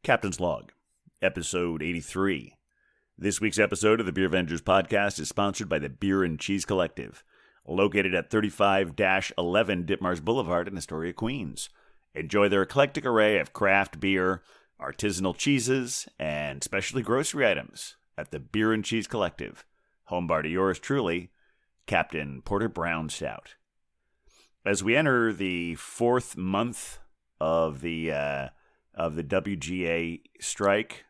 Captain's Log, Episode 83. This week's episode of the Beer Avengers podcast is sponsored by the Beer and Cheese Collective, located at 35-11 Ditmars Boulevard in Astoria, Queens. Enjoy their eclectic array of craft beer, artisanal cheeses, and specialty grocery items at the Beer and Cheese Collective, home bar to yours truly, Captain Porter Brown Stout. As we enter the fourth month of the WGA strike,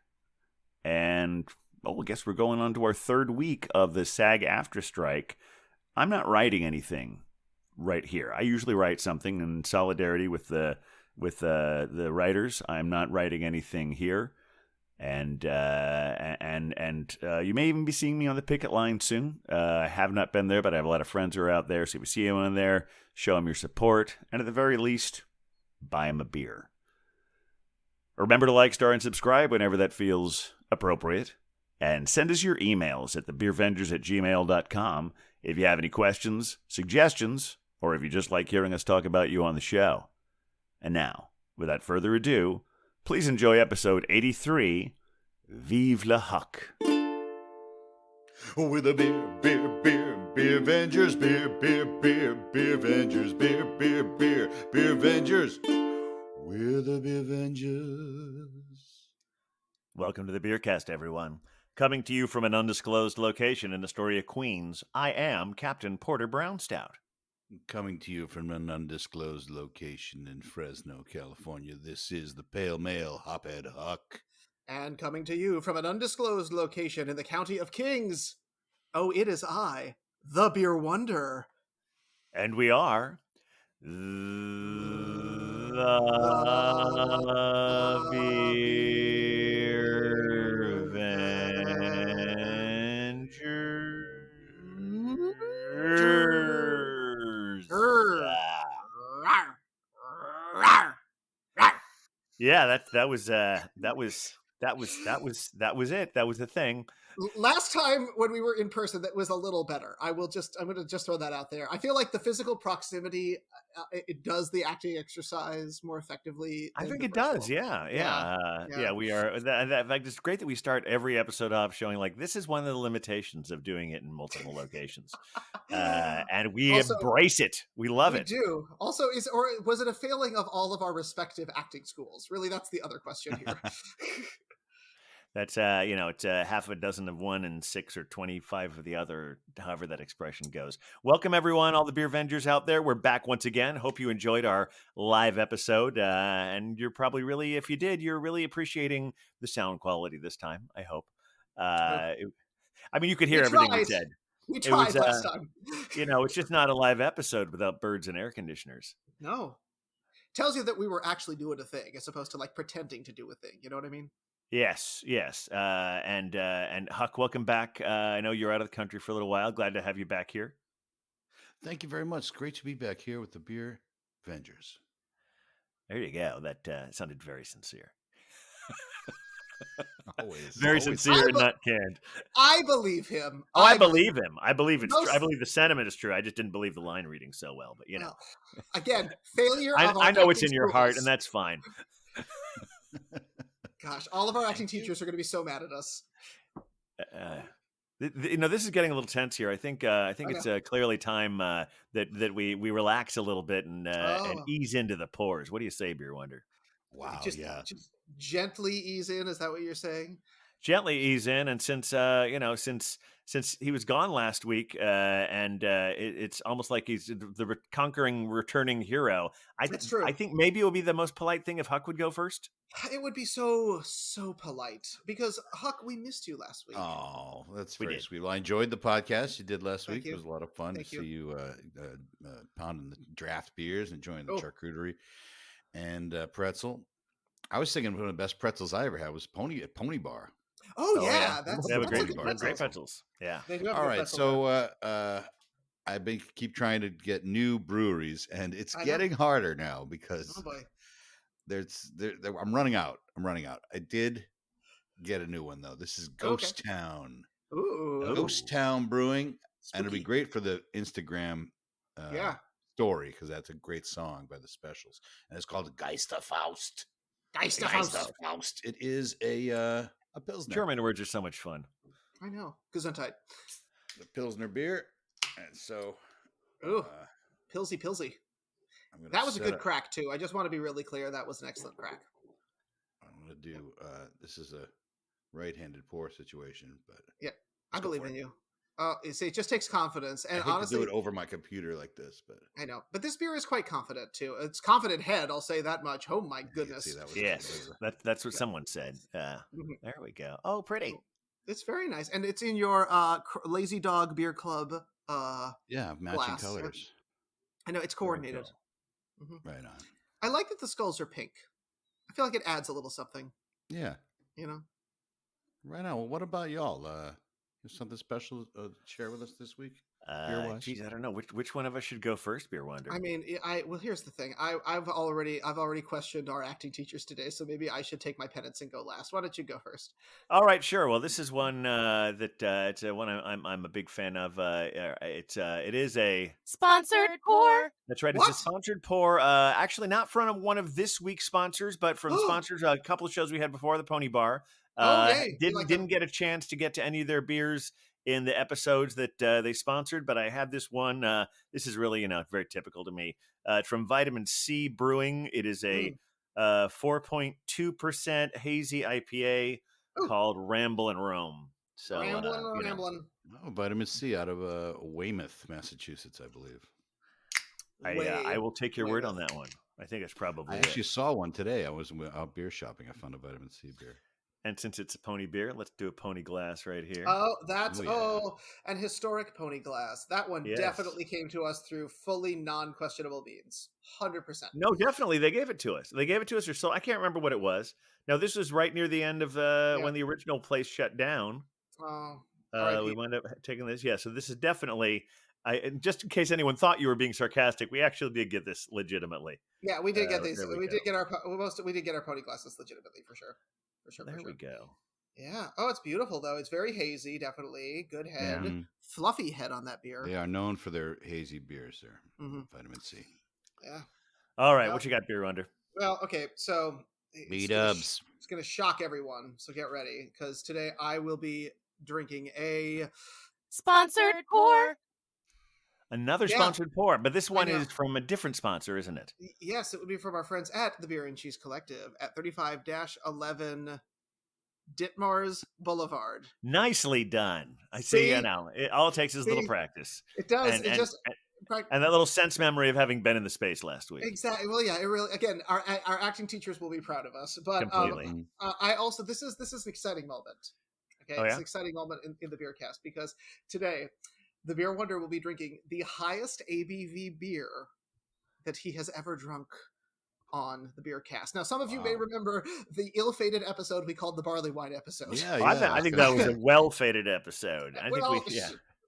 and I guess we're going on to our third week of the SAG-AFTRA strike. I'm not writing anything right here. I usually write something in solidarity with the writers. I'm not writing anything here, and you may even be seeing me on the picket line soon. I have not been there, but I have a lot of friends who are out there. So if you see anyone there, show them your support, and at the very least, buy them a beer. Remember to like, star, and subscribe whenever that feels appropriate. And send us your emails at thebeervengers@gmail.com if you have any questions, suggestions, or if you just like hearing us talk about you on the show. And now, without further ado, please enjoy episode 83, Vive le Huck. With a beer Avengers, beer Avengers, beer Avengers. We're the Beer Avengers. Welcome to the Beercast, everyone. Coming to you from an undisclosed location in Astoria, Queens, I am Captain Porter Brown Stout. Coming to you from an undisclosed location in Fresno, California, this is the Pale Male Hophead Huck. And coming to you from an undisclosed location in the County of Kings, oh, it is I, the Beer Wonder. And we are the Beer Avengers. Yeah, that was it. That was the thing. Last time when we were in person, that was a little better. I'm going to just throw that out there. I feel like the physical proximity, it does the acting exercise more effectively. I think it does. Yeah. We are. In fact, it's great that we start every episode off showing like this is one of the limitations of doing it in multiple locations, and we also embrace it. We love it. We do. Also, was it a failing of all of our respective acting schools? Really, that's the other question here. That's, it's half a dozen of one and 6 or 25 of the other, however that expression goes. Welcome, everyone, all the Beer Avengers out there. We're back once again. Hope you enjoyed our live episode. And you're probably really, if you did, you're really appreciating the sound quality this time, I hope. You could hear everything we said. We tried last time. It's just not a live episode without birds and air conditioners. No. Tells you that we were actually doing a thing as opposed to like pretending to do a thing. You know what I mean? Yes. And Huck, welcome back. I know you're out of the country for a little while. Glad to have you back here. Thank you very much. Great to be back here with the Beer Avengers. There you go. That sounded very sincere. Always. Very sincere and not canned. I believe him. I believe him. I believe it's true. I believe the sentiment is true. I just didn't believe the line reading so well. But, Again, failure I know it's in your heart, and that's fine. Gosh, all of our acting teachers are going to be so mad at us. This is getting a little tense here. I think it's clearly time that we relax a little bit and ease into the pores. What do you say, Beer Wonder? Wow, just gently ease in. Is that what you're saying? Gently ease in, and since he was gone last week, it's almost like he's the conquering, returning hero. That's true. I think maybe it would be the most polite thing if Huck would go first. It would be so polite because Huck, we missed you last week. Oh, that's very sweet. Well, I enjoyed the podcast you did last week. You. It was a lot of fun to see you pounding the draft beers, enjoying the charcuterie and pretzel. I was thinking one of the best pretzels I ever had was Pony Bar. Oh yeah, they have great pretzels. Yeah. All right, so I've been keep trying to get new breweries, and it's getting harder now because I'm running out. I did get a new one though. This is Ghost Town. Ooh. Ghost Town Brewing, and it'll be great for the Instagram. Story because that's a great song by the Specials, and it's called Geisterfaust. Geisterfaust. Faust. It is a Pilsner. German words are so much fun. I know. Gesundheit. The Pilsner beer. And so, Ooh, pilsy. I'm gonna That was a set good up- crack too. I just want to be really clear. That was an excellent crack. I'm going to do, this is a right-handed pour situation, but Yeah, I let's go believe for in it. you. You see, it just takes confidence, and I hate honestly, to do it over my computer like this, but I know. But this beer is quite confident too. It's confident head. I'll say that much. Oh my you can goodness. see that was Yes, that's what someone said. Mhm. There we go. Oh, pretty. It's very nice, and it's in your Lazy Dog Beer Club. yeah, matching glass. colors. I know it's Very coordinated. cool. Mhm. Right on. I like that the skulls are pink. I feel like it adds a little something. Yeah, You know. right on. Well, what about y'all? Something special to share with us this week? Beer-wise? Geez, I don't know which one of us should go first, Beer Wonder. I mean, well, here's the thing. I've already questioned our acting teachers today, so maybe I should take my penance and go last. Why don't you go first? All right, sure. Well, this is one that it's one I'm a big fan of. It is a Sponsored pour. That's right. What? It's a sponsored pour. Actually, not from one of this week's sponsors, but from sponsors a couple of shows we had before, the Pony Bar. Yay. We like Didn't them. get a chance to get to any of their beers in the episodes that they sponsored, but I have this one. This is really, very typical to me. It's from Vitamin C Brewing. It is a 4.2% hazy IPA Ooh. called Ramble and Roam. So, Rambling. Oh, vitamin C out of Weymouth, Massachusetts, I believe. I will take your word on Weymouth. that one. I think it's probably I actually saw one today. I was out beer shopping. I found a vitamin C beer. And since it's a pony beer, let's do a pony glass right here. Oh, that's Oh, an historic pony glass. That one Yes. definitely came to us through fully non-questionable means. 100%. No, definitely. They gave it to us. They gave it to us, or so. I can't remember what it was. Now, this was right near the end of when the original place shut down. Oh, We wound up taking this. Yeah, so this is definitely. And just in case anyone thought you were being sarcastic, we actually did get this legitimately. yeah, we did get these. there we We go. did get we did get our pony glasses legitimately for sure. There we go. Yeah. Oh, it's beautiful though. It's very hazy. Definitely good head, Mhm. fluffy head on that beer. They are known for their hazy beers. There, Mhm. vitamin C. Yeah. All right, Well- what you got, Beer Wonder? Well, okay. So B-dubs. It's going to shock everyone. So get ready because today I will be drinking a. Sponsored pour. Another Yeah. sponsored pour, but this one know. is from a different sponsor, isn't it? Yes, it would be from our friends at the Beer and Cheese Collective at 35-11 Ditmars Boulevard. Nicely done. I see. See? Now all it takes is a little See? practice, It does. and, it and, just. and that little sense memory of having been in the space last week. Exactly. Well, yeah. It really. Again, our acting teachers will be proud of us. But Completely. I also this is an exciting moment. Okay, Oh, it's yeah? an exciting moment in the beer cast because today the Beer Wonder will be drinking the highest ABV beer that he has ever drunk on the beer cast. Now, some of you may Wow. remember the ill-fated episode we called the barley wine episode. Yeah, I think that was a well-fated episode. I think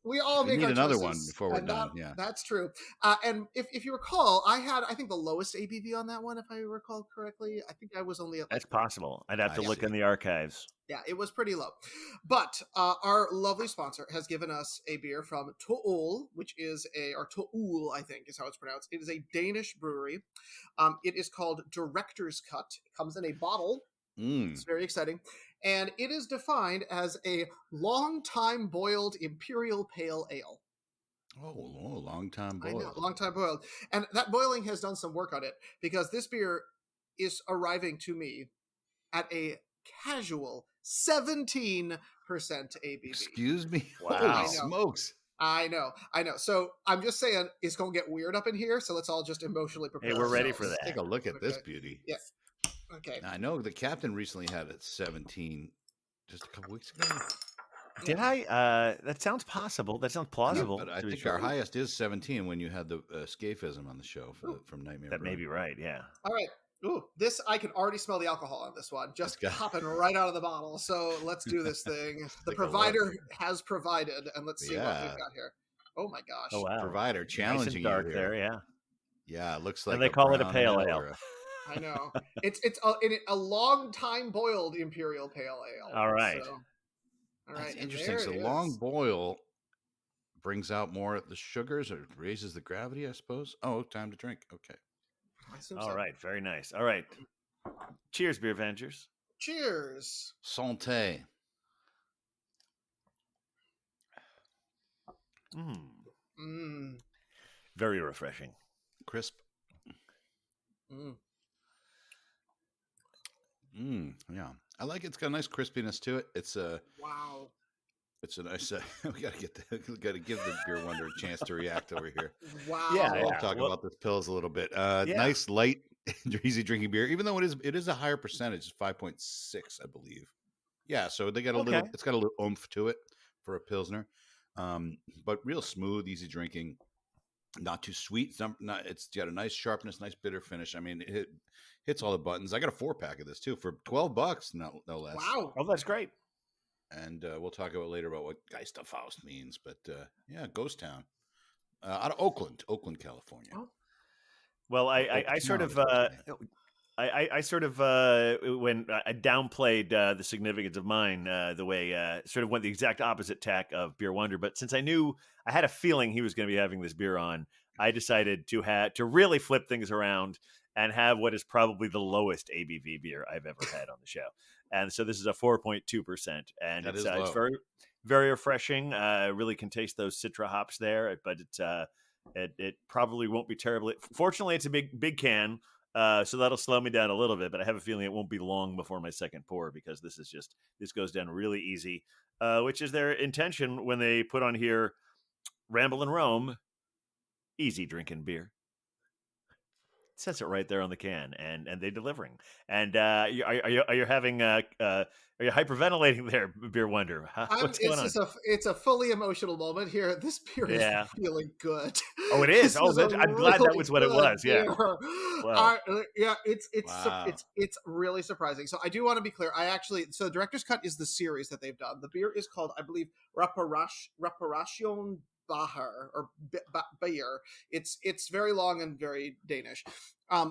we all We make need our another choices, one before we're and done, yeah. that's true. And if you recall, I think the lowest ABV on that one, if I recall correctly. I think I was only at That's possible. I'd have to I look see. in the archives. yeah, it was pretty low. But our lovely sponsor has given us a beer from Tool, which is Toul, I think is how it's pronounced. It is a Danish brewery. It is called Director's Cut. It comes in a bottle. It's very exciting. And it is defined as a long time boiled imperial pale ale. Oh, long time I know, boiled. long time boiled. And that boiling has done some work on it because this beer is arriving to me at a casual 17% ABV. Excuse me. Wow. Holy I know. smokes. I know. So I'm just saying it's going to get weird up in here. So let's all just emotionally prepare. Hey, we're ready for ourselves. that. Take a look at this Okay. beauty. Yeah. Okay. I know the captain recently had it 17 just a couple weeks ago. Did I? That sounds possible. That sounds plausible. But I to be think our true. highest is 17 when you had the scaphism on the show from Nightmare. That may Brewing. be right. Yeah. All right. Ooh, this I can already smell the alcohol on this one, just Let's go. popping right out of the bottle. So let's do this thing. The Take a look. provider has provided, and let's see what Yeah. we've got here. Oh my gosh! Oh wow. Provider Nice challenging and dark you there. here. Yeah. Yeah, it looks like And they call it a brown pale ale ale. or a- I know it's a long time boiled imperial pale ale. All right. So, all That's right. and interesting. there So it long is. boil brings out more of the sugars or raises the gravity, I suppose. Oh, time to drink. Okay. I assume All so. right. Very nice. All right. Cheers, Beer Avengers. Cheers. Santé. Mm. Very refreshing. Crisp. Mm. Yeah. I like it. It's got a nice crispiness to it. It's a Wow. nice. We gotta give the Beer Wonder a chance to react over here. Wow. Yeah, We'll talk about this pills a little bit. Yeah. Nice, light, easy drinking beer. Even though it is a higher percentage, it's 5.6, I believe. Yeah, so they got a little. It's got a little oomph to it for a pilsner, but real smooth, easy drinking. Not too sweet. It's got a nice sharpness, nice bitter finish. I mean, it hits all the buttons. I got a 4-pack of this too for $12, no less. Wow. Oh, that's great. And we'll talk about later about what Geisterfaust means. But yeah, Ghost Town out of Oakland, California. Oh. Well, I sort of when I downplayed the significance of mine the way sort of went the exact opposite tack of Beer Wonder. But since I knew I had a feeling he was going to be having this beer on, I decided to really flip things around and have what is probably the lowest ABV beer I've ever had on the show. And so this is a 4.2%, and it's very, very refreshing. Really can taste those Citra hops there, but it probably won't be terribly. Fortunately, it's a big can. So that'll slow me down a little bit, but I have a feeling it won't be long before my second pour because this goes down really easy, which is their intention when they put on here Ramble and Rome, easy drinking beer. It says it right there on the can, and they're delivering. And are you having are you hyperventilating there, Beer Wonder? What's going on? It's a fully emotional moment here. This beer is really good. Oh, it is. I'm glad that was what it was. Yeah. Wow. It's really surprising. So I do want to be clear. So the Director's Cut is the series that they've done. The beer is called, I believe, Reparation Bahar or Bayer. It's very long and very Danish.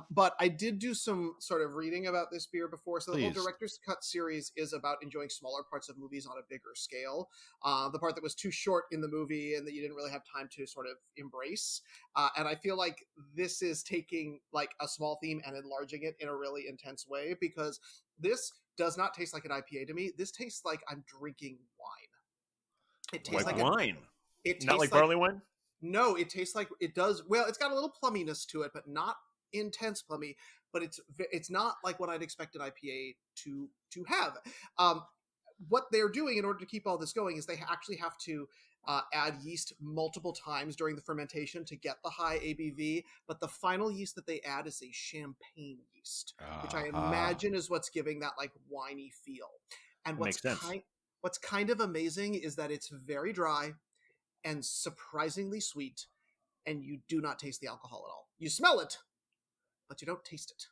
But I did do some sort of reading about this beer before. So the whole Director's Cut series is about enjoying smaller parts of movies on a bigger scale. The part that was too short in the movie and that you didn't really have time to sort of embrace. And I feel like this is taking like a small theme and enlarging it in a really intense way, because this does not taste like an IPA to me. This tastes like I'm drinking wine. It tastes like wine. It tastes not like barley wine? No, it tastes like it does. Well, it's got a little plumminess to it, but not intense plummy. But it's not like what I'd expect an IPA to have. What they're doing in order to keep all this going is they actually have to add yeast multiple times during the fermentation to get the high ABV. But the final yeast that they add is a champagne yeast, which I imagine is what's giving that like winey feel. And what's kind of amazing is that it's very dry and surprisingly sweet, and you do not taste the alcohol at all. You smell it, but you don't taste it.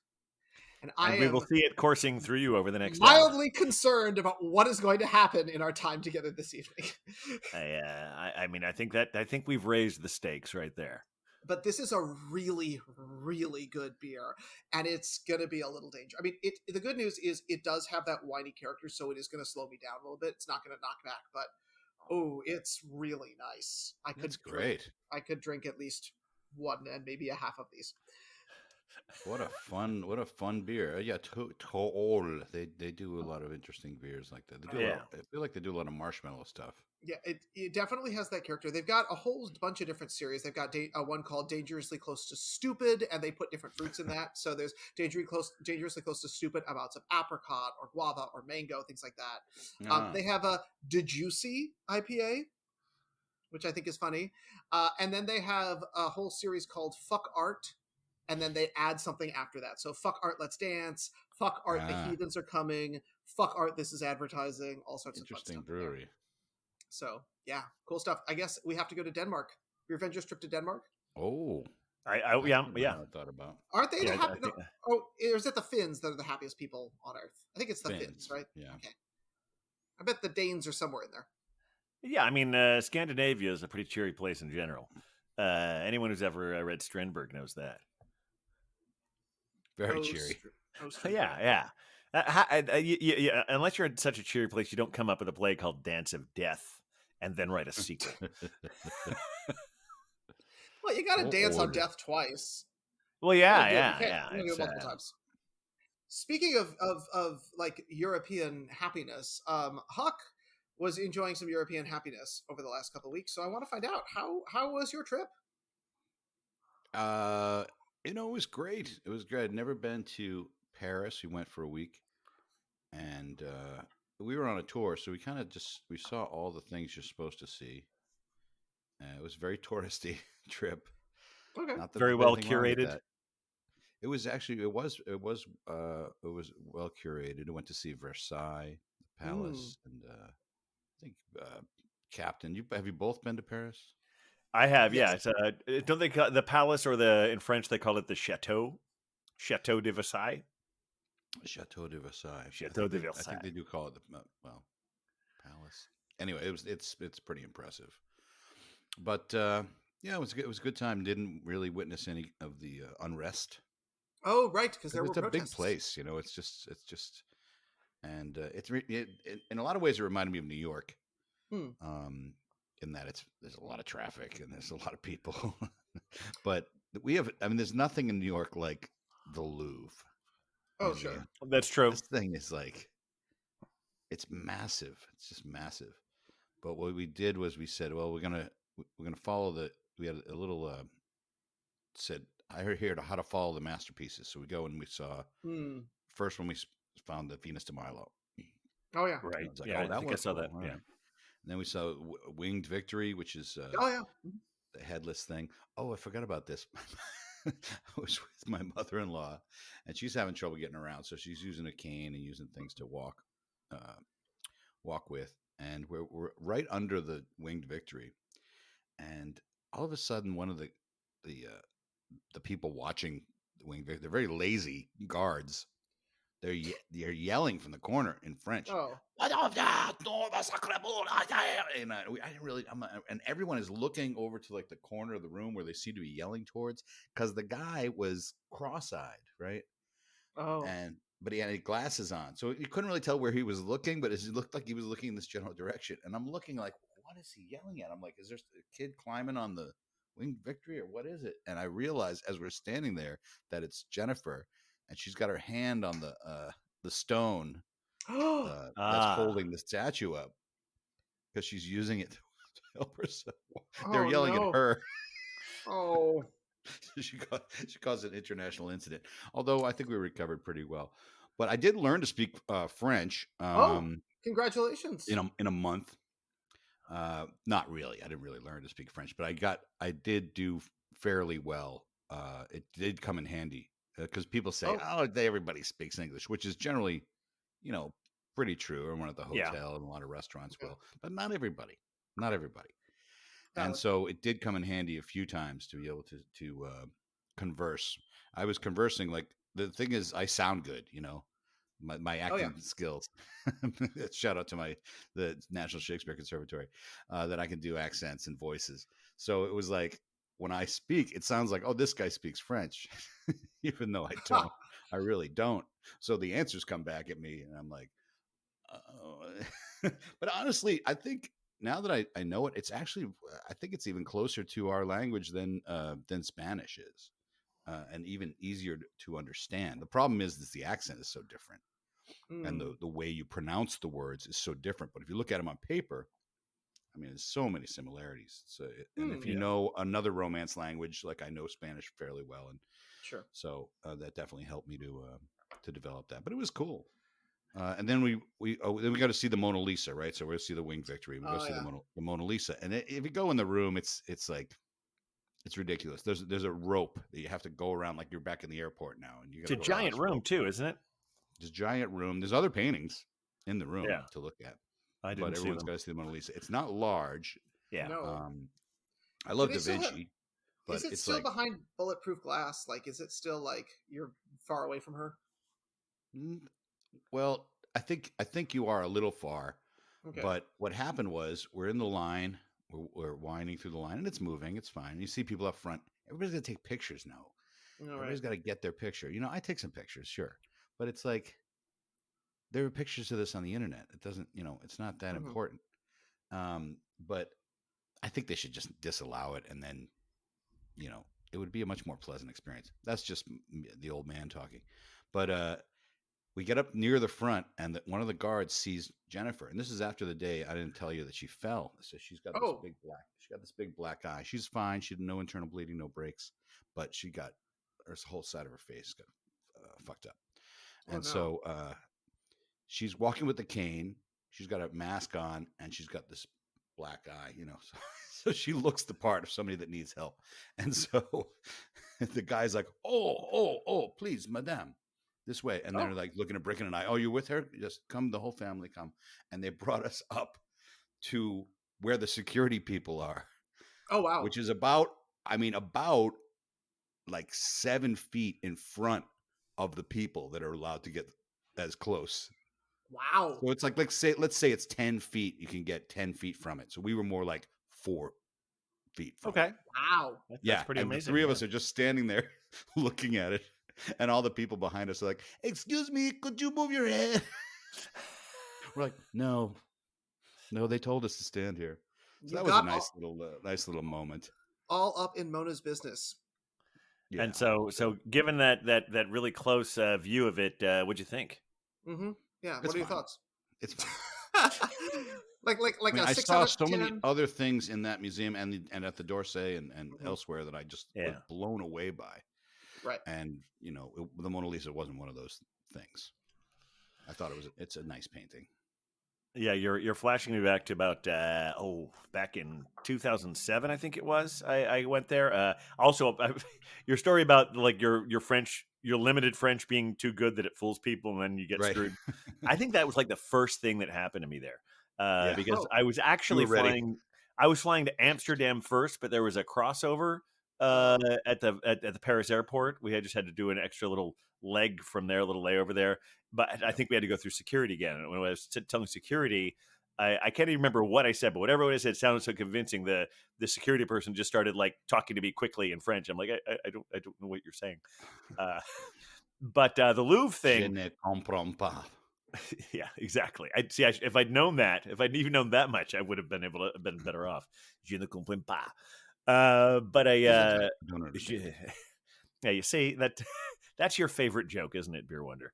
And we will see it coursing through you over the next mildly concerned about what is going to happen in our time together this evening. I think we've raised the stakes right there. But this is a really, really good beer, and it's going to be a little dangerous. I mean, the good news is it does have that winey character, so it is going to slow me down a little bit. It's not going to knock back, but it's really nice. That's great. I could drink at least one and maybe a half of these. What a fun beer. Yeah, Tool. They do a lot of interesting beers like that. I feel like they do a lot of marshmallow stuff. Yeah, it definitely has that character. They've got a whole bunch of different series. They've got one called Dangerously Close to Stupid, and they put different fruits in that. So there's Dangerously Close to Stupid, amounts of apricot or guava or mango, things like that. They have a De Juicy IPA, which I think is funny. And then they have a whole series called Fuck Art, and then they add something after that. So Fuck Art, Let's Dance. Fuck Art, The Heathens Are Coming. Fuck Art, This Is Advertising. All sorts of interesting brewery. There. So yeah, cool stuff. I guess we have to go to Denmark. Your Avengers trip to Denmark? Oh, I thought about. Aren't they the happy? Or is it the Finns that are the happiest people on Earth? I think it's the Finns, right? Yeah. Okay. I bet the Danes are somewhere in there. Yeah, I mean, Scandinavia is a pretty cheery place in general. Anyone who's ever read Strindberg knows that. Very cheery. Yeah. Unless you're in such a cheery place, you don't come up with a play called Dance of Death and then write a sequel. Well, you got to dance on death twice. Well, yeah. You do it multiple times. Speaking of like European happiness, Huck was enjoying some European happiness over the last couple of weeks. So I want to find out how was your trip? Uh, it was great. It was good. I'd never been to Paris. We went for a week, and we were on a tour, so we kind of we saw all the things you're supposed to see. It was a very touristy trip. Okay. Not that Very there's well anything wrong with curated. that. It was actually it was well curated. I went to see Versailles, the palace, and I think Captain. Have you both been to Paris? I have, yeah. Yes. It's don't they call the palace, or the in French they call it the chateau, Chateau de Versailles, Chateau de Versailles. Chateau de I think they Versailles. do call it the palace. Anyway, it's pretty impressive. But yeah, it was good. It was a good time. Didn't really witness any of the unrest Oh, right, because there because were it's a big protests. place. And in a lot of ways it reminded me of New York. In that there's a lot of traffic and there's a lot of people. But there's nothing in New York like the Louvre Oh, sure. Museum. That's true. This thing is like, it's massive. It's just massive. But what we did was we said, well, we're gonna follow we had a little said, I heard here how to follow the masterpieces. So we go and we saw first when we found the Venus de Milo. Oh yeah. Right. I was like, Yeah, oh, I that think I was saw cool. that. All Yeah. right. And then we saw Winged Victory, which is Oh yeah. the headless thing. Oh, I forgot about this. I was with my mother-in-law, and she's having trouble getting around, so she's using a cane and using things to walk with. And we're right under the Winged Victory, and all of a sudden, one of the people watching the Winged Victory, they're very lazy guards. They're yelling from the corner in French. Oh. And I didn't really. And everyone is looking over to like the corner of the room where they seem to be yelling towards, because the guy was cross-eyed, right? Oh. But he had glasses on, so you couldn't really tell where he was looking. But it looked like he was looking in this general direction. And I'm looking like, what is he yelling at? I'm like, is there a kid climbing on the Winged Victory or what is it? And I realized as we're standing there that it's Jennifer, and she's got her hand on the stone that's holding the statue up, because she's using it to help herself. They're Oh yelling at no. her. Oh. she caused an international incident. Although I think we recovered pretty well. But I did learn to speak French. Congratulations. In a month. Not really. I didn't really learn to speak French, but I did do fairly well. It did come in handy, because people say, everybody speaks English, which is generally, pretty true. Everyone at the hotel and a lot of restaurants will, but not everybody. Not everybody. And so it did come in handy a few times to be able to converse. I was conversing, like, the thing is, I sound good, my acting skills. Shout out to the National Shakespeare Conservatory, that I can do accents and voices. So it was like, when I speak, it sounds like, oh, this guy speaks French, even though I don't. I really don't. So the answers come back at me, and I'm like, oh. But honestly, I think now that I know it, it's actually, I think it's even closer to our language than Spanish is, and even easier to understand. The problem is that the accent is so different, and the way you pronounce the words is so different. But if you look at them on paper, I mean, there's so many similarities. So, and if you know another Romance language, like I know Spanish fairly well, and sure, so that definitely helped me to develop that. But it was cool. And then we got to see the Mona Lisa, right? So we'll see the Winged Victory. We go see the Mona Lisa, and if you go in the room, it's like, it's ridiculous. There's a rope that you have to go around like you're back in the airport now, and it's a giant room too, isn't it? It's a giant room. There's other paintings in the room to look at. But everyone's got to see the Mona Lisa. It's not large. Yeah. No. I love Da Vinci. But is it it's still like, behind bulletproof glass? Like, is it still like you're far away from her? Well, I think you are a little far. Okay. But what happened was, we're in the line. We're winding through the line, and it's moving. It's fine. You see people up front. Everybody's got to take pictures now. Everybody's got to get their picture. I take some pictures, sure. But it's like, there are pictures of this on the internet. It doesn't, it's not that important. But I think they should just disallow it, and then, it would be a much more pleasant experience. That's just the old man talking. But we get up near the front, and one of the guards sees Jennifer, and this is after the day I didn't tell you that she fell. So she's got this big black eye. She's fine. She had no internal bleeding, no breaks, but she got her whole side of her face got fucked up. Oh, And no. so she's walking with the cane. She's got a mask on, and she's got this black eye, so she looks the part of somebody that needs help. And so the guy's like, oh, please, madame, this way. And they're like looking at Bricken and I, oh, you with her? Just come, the whole family come. And they brought us up to where the security people are. Oh, wow. Which is about like 7 feet in front of the people that are allowed to get as close. Wow. So it's like, let's say it's 10 feet. You can get 10 feet from it. So we were more like 4 feet from it. Wow. That's pretty amazing. The three of us are just standing there looking at it. And all the people behind us are like, excuse me, could you move your head? We're like, no, they told us to stand here. So that was a nice little moment. All up in Mona's business. Yeah. And so given that really close view of it, what'd you think? Mm-hmm. Yeah. What are your thoughts? It's fine. I saw so many other things in that museum and at the D'Orsay and elsewhere that I just was blown away by. Right. And the Mona Lisa wasn't one of those things. I thought it's a nice painting. Yeah, you're flashing me back to about back in 2007, I think it was. I went there. Also, your story about like your French, your limited French being too good that it fools people and then you get screwed. I think that was like the first thing that happened to me there, because I was actually flying. I was flying to Amsterdam first, but there was a crossover at the Paris airport. We just had to do an extra little leg from there, a little layover there. But I think we had to go through security again. And when I was telling security, I can't even remember what I said, but whatever I said sounded so convincing. The security person just started like talking to me quickly in French. I'm like, I don't know what you're saying. But the Louvre thing. Je ne comprends pas. Yeah, exactly. If I'd known that, if I'd even known that much, I would have been able to have been better off. Je ne comprends pas. But I don't understand. Yeah, you see that's your favorite joke, isn't it, Beer Wonder?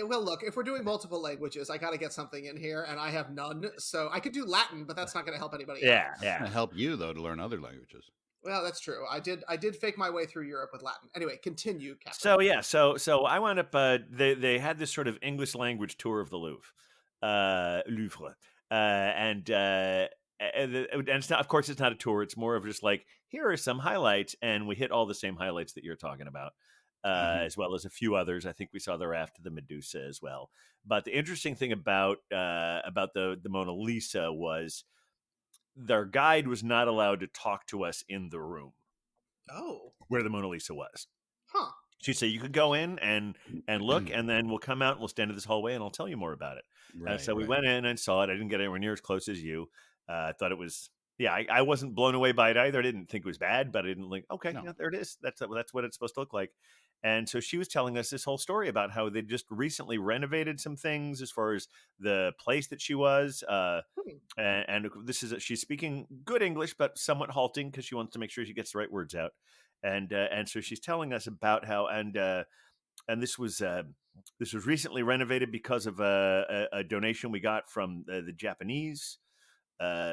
Well, look, if we're doing multiple languages, I got to get something in here, and I have none. So I could do Latin, but that's not going to help anybody. Yeah. It's going to help you though to learn other languages. Well, that's true. I did fake my way through Europe with Latin. Anyway, continue, Captain. So yeah, so I wound up. They had this sort of English language tour of the Louvre, and it's not. Of course, it's not a tour. It's more of just like, here are some highlights, and we hit all the same highlights that you're talking about. As well as a few others. I think we saw the raft of the Medusa as well. But the interesting thing about the Mona Lisa was their guide was not allowed to talk to us in the room. Oh, where the Mona Lisa was. Huh. She'd say, you could go in and look, and then we'll come out and we'll stand in this hallway and I'll tell you more about it. So we went in and saw it. I didn't get anywhere near as close as you. I thought it was, I wasn't blown away by it either. I didn't think it was bad, but I didn't think, okay, No. there it is. That's what it's supposed to look like. And so she was telling us this whole story about how they just recently renovated some things as far as the place that she was. And this is she's speaking good English, but somewhat halting because she wants to make sure she gets the right words out. And so she's telling us about how and this was recently renovated because of a donation we got from the Japanese,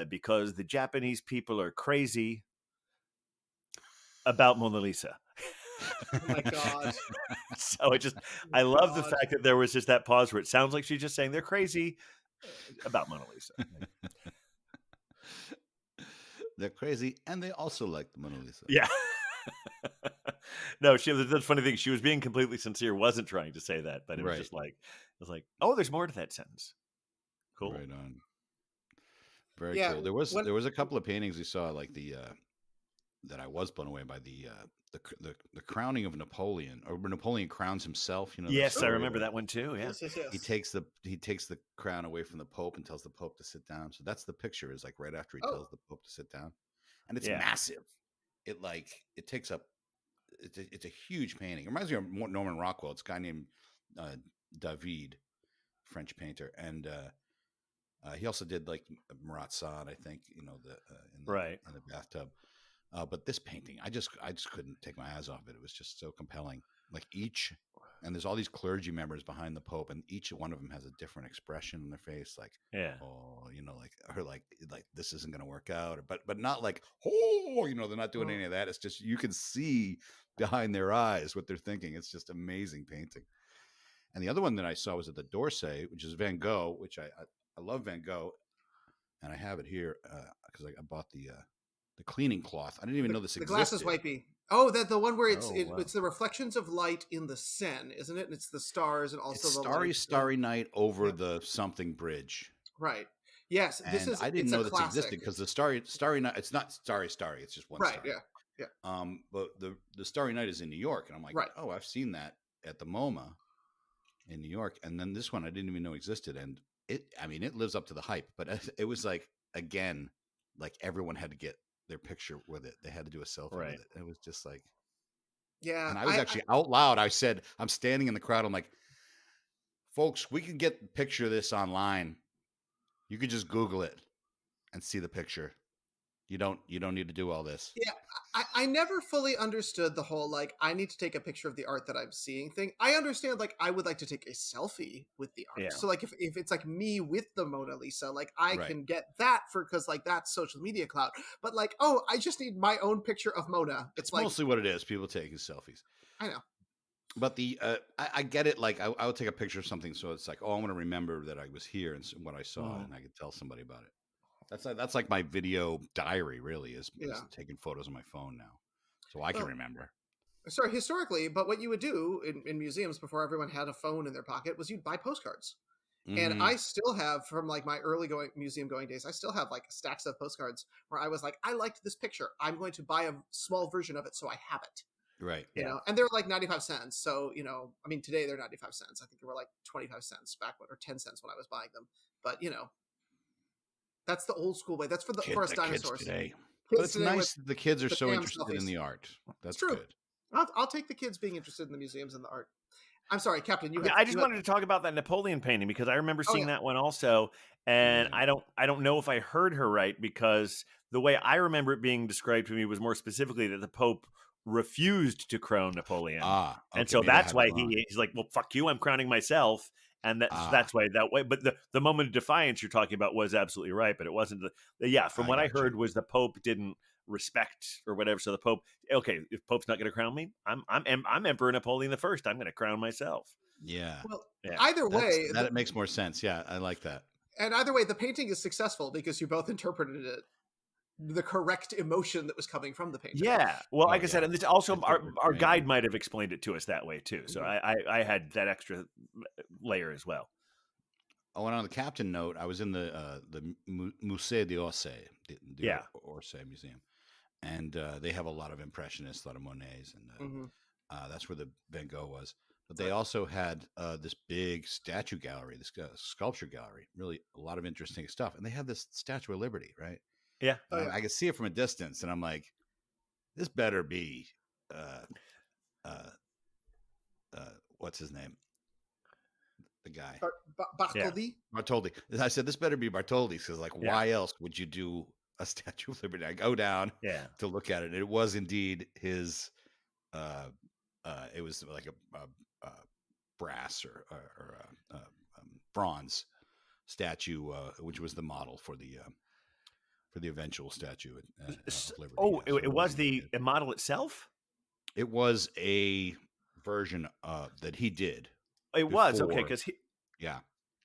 because the Japanese people are crazy about Mona Lisa. Oh my God. So I love the fact that there was just that pause where it sounds like she's just saying they're crazy about Mona Lisa. They're crazy, and they also like the Mona Lisa. Yeah. No, the funny thing, she was being completely sincere, wasn't trying to say that, but it was just like, it was like, oh, there's more to that sentence. Cool. Right on. Very cool. There was a couple of paintings we saw, like that I was blown away by the crowning of Napoleon, or Napoleon crowns himself. Yes, I remember that one too. Yeah. Yes. He takes the crown away from the Pope and tells the Pope to sit down. So that's the picture, is like right after he tells the Pope to sit down, and it's massive. It takes up. It's a huge painting. It reminds me of Norman Rockwell. It's a guy named David, French painter, and he also did like Marat Sade, I think. In the bathtub. But this painting, I just couldn't take my eyes off it. It was just so compelling. like each, and there's all these clergy members behind the Pope, and each one of them has a different expression on their face, like, oh, like, or like this isn't going to work out, but not like, oh, they're not doing any of that. It's just you can see behind their eyes what they're thinking. It's just amazing painting. And the other one that I saw was at the d'Orsay, which is Van Gogh, which I love Van Gogh, and I have it here because I bought the cleaning cloth. I didn't even know this existed. The glasses wipey. Oh, the one where it's wow. it's the reflections of light in the Seine, isn't it? And it's the stars and also it's the starry night over the something bridge. Right. Yes. And I didn't know this existed because the starry night. It's not starry. It's just one. Right. Starry. Yeah. But the starry night is in New York, and I'm like, right. Oh, I've seen that at the MoMA in New York, and then this one I didn't even know existed, and it lives up to the hype, but it was like, again, like everyone had to get their picture with it. They had to do a selfie with it. It was just like, yeah. And I was actually out loud. I said, I'm standing in the crowd. I'm like, folks, we can get a picture of this online. You could just Google it and see the picture. You don't need to do all this. Yeah, I never fully understood the whole, like, I need to take a picture of the art that I'm seeing thing. I understand, like, I would like to take a selfie with the art. So, like, if it's, like, me with the Mona Lisa, like, I can get that because, like, that's social media clout. But, like, oh, I just need my own picture of Mona. It's like, mostly what it is. People taking selfies. I know. But I get it. Like, I would take a picture of something, so it's like, oh, I want to remember that I was here and what I saw, and I could tell somebody about it. That's like my video diary, really, is taking photos on my phone now, so I can remember. Sorry, historically, but what you would do in museums before everyone had a phone in their pocket was you'd buy postcards. And I still have, from like my early museum going days, I still have like stacks of postcards where I was like, I liked this picture. I'm going to buy a small version of it so I have it. Right. You know, and they're like 95 cents. So, I mean, today they're 95 cents. I think they were like 25 cents back or 10 cents when I was buying them. But, that's the old school way. That's for us dinosaurs. Today. But it's nice that the kids are so interested in the art. That's true. Good. I'll take the kids being interested in the museums and the art. I'm sorry, Captain. I just wanted to talk about that Napoleon painting because I remember seeing that one also, and I don't know if I heard her right, because the way I remember it being described to me was more specifically that the Pope refused to crown Napoleon, and so that's why he's like, well, fuck you, I'm crowning myself. And that's why that way. But the moment of defiance you're talking about was absolutely right. But it wasn't from what I heard was the Pope didn't respect or whatever. So the Pope, okay, if Pope's not going to crown me, I'm Emperor Napoleon the First. I'm going to crown myself. Yeah. Well, either way, that makes more sense. Yeah, I like that. And either way, the painting is successful because you both interpreted it the correct emotion that was coming from the painting. Yeah. Well, like I said, and this also our guide might have explained it to us that way too. So I had that extra layer as well. Oh, and on the captain note, I was in the Musée d'Orsay, the Orsay Museum, and they have a lot of Impressionists, a lot of Monets, and that's where the Van Gogh was. But they also had this big statue gallery, this sculpture gallery, really a lot of interesting stuff. And they had this Statue of Liberty, right? Yeah. I could see it from a distance, and I'm like, this better be, what's his name? The guy. Bartholdi? Bartholdi. I said, this better be Bartholdi, because why else would you do a Statue of Liberty? I go down to look at it. It was indeed his, it was like a brass or bronze statue, which was the model for the eventual statue of Liberty. Oh, it was the model itself? It was a version that he did. It was, okay, because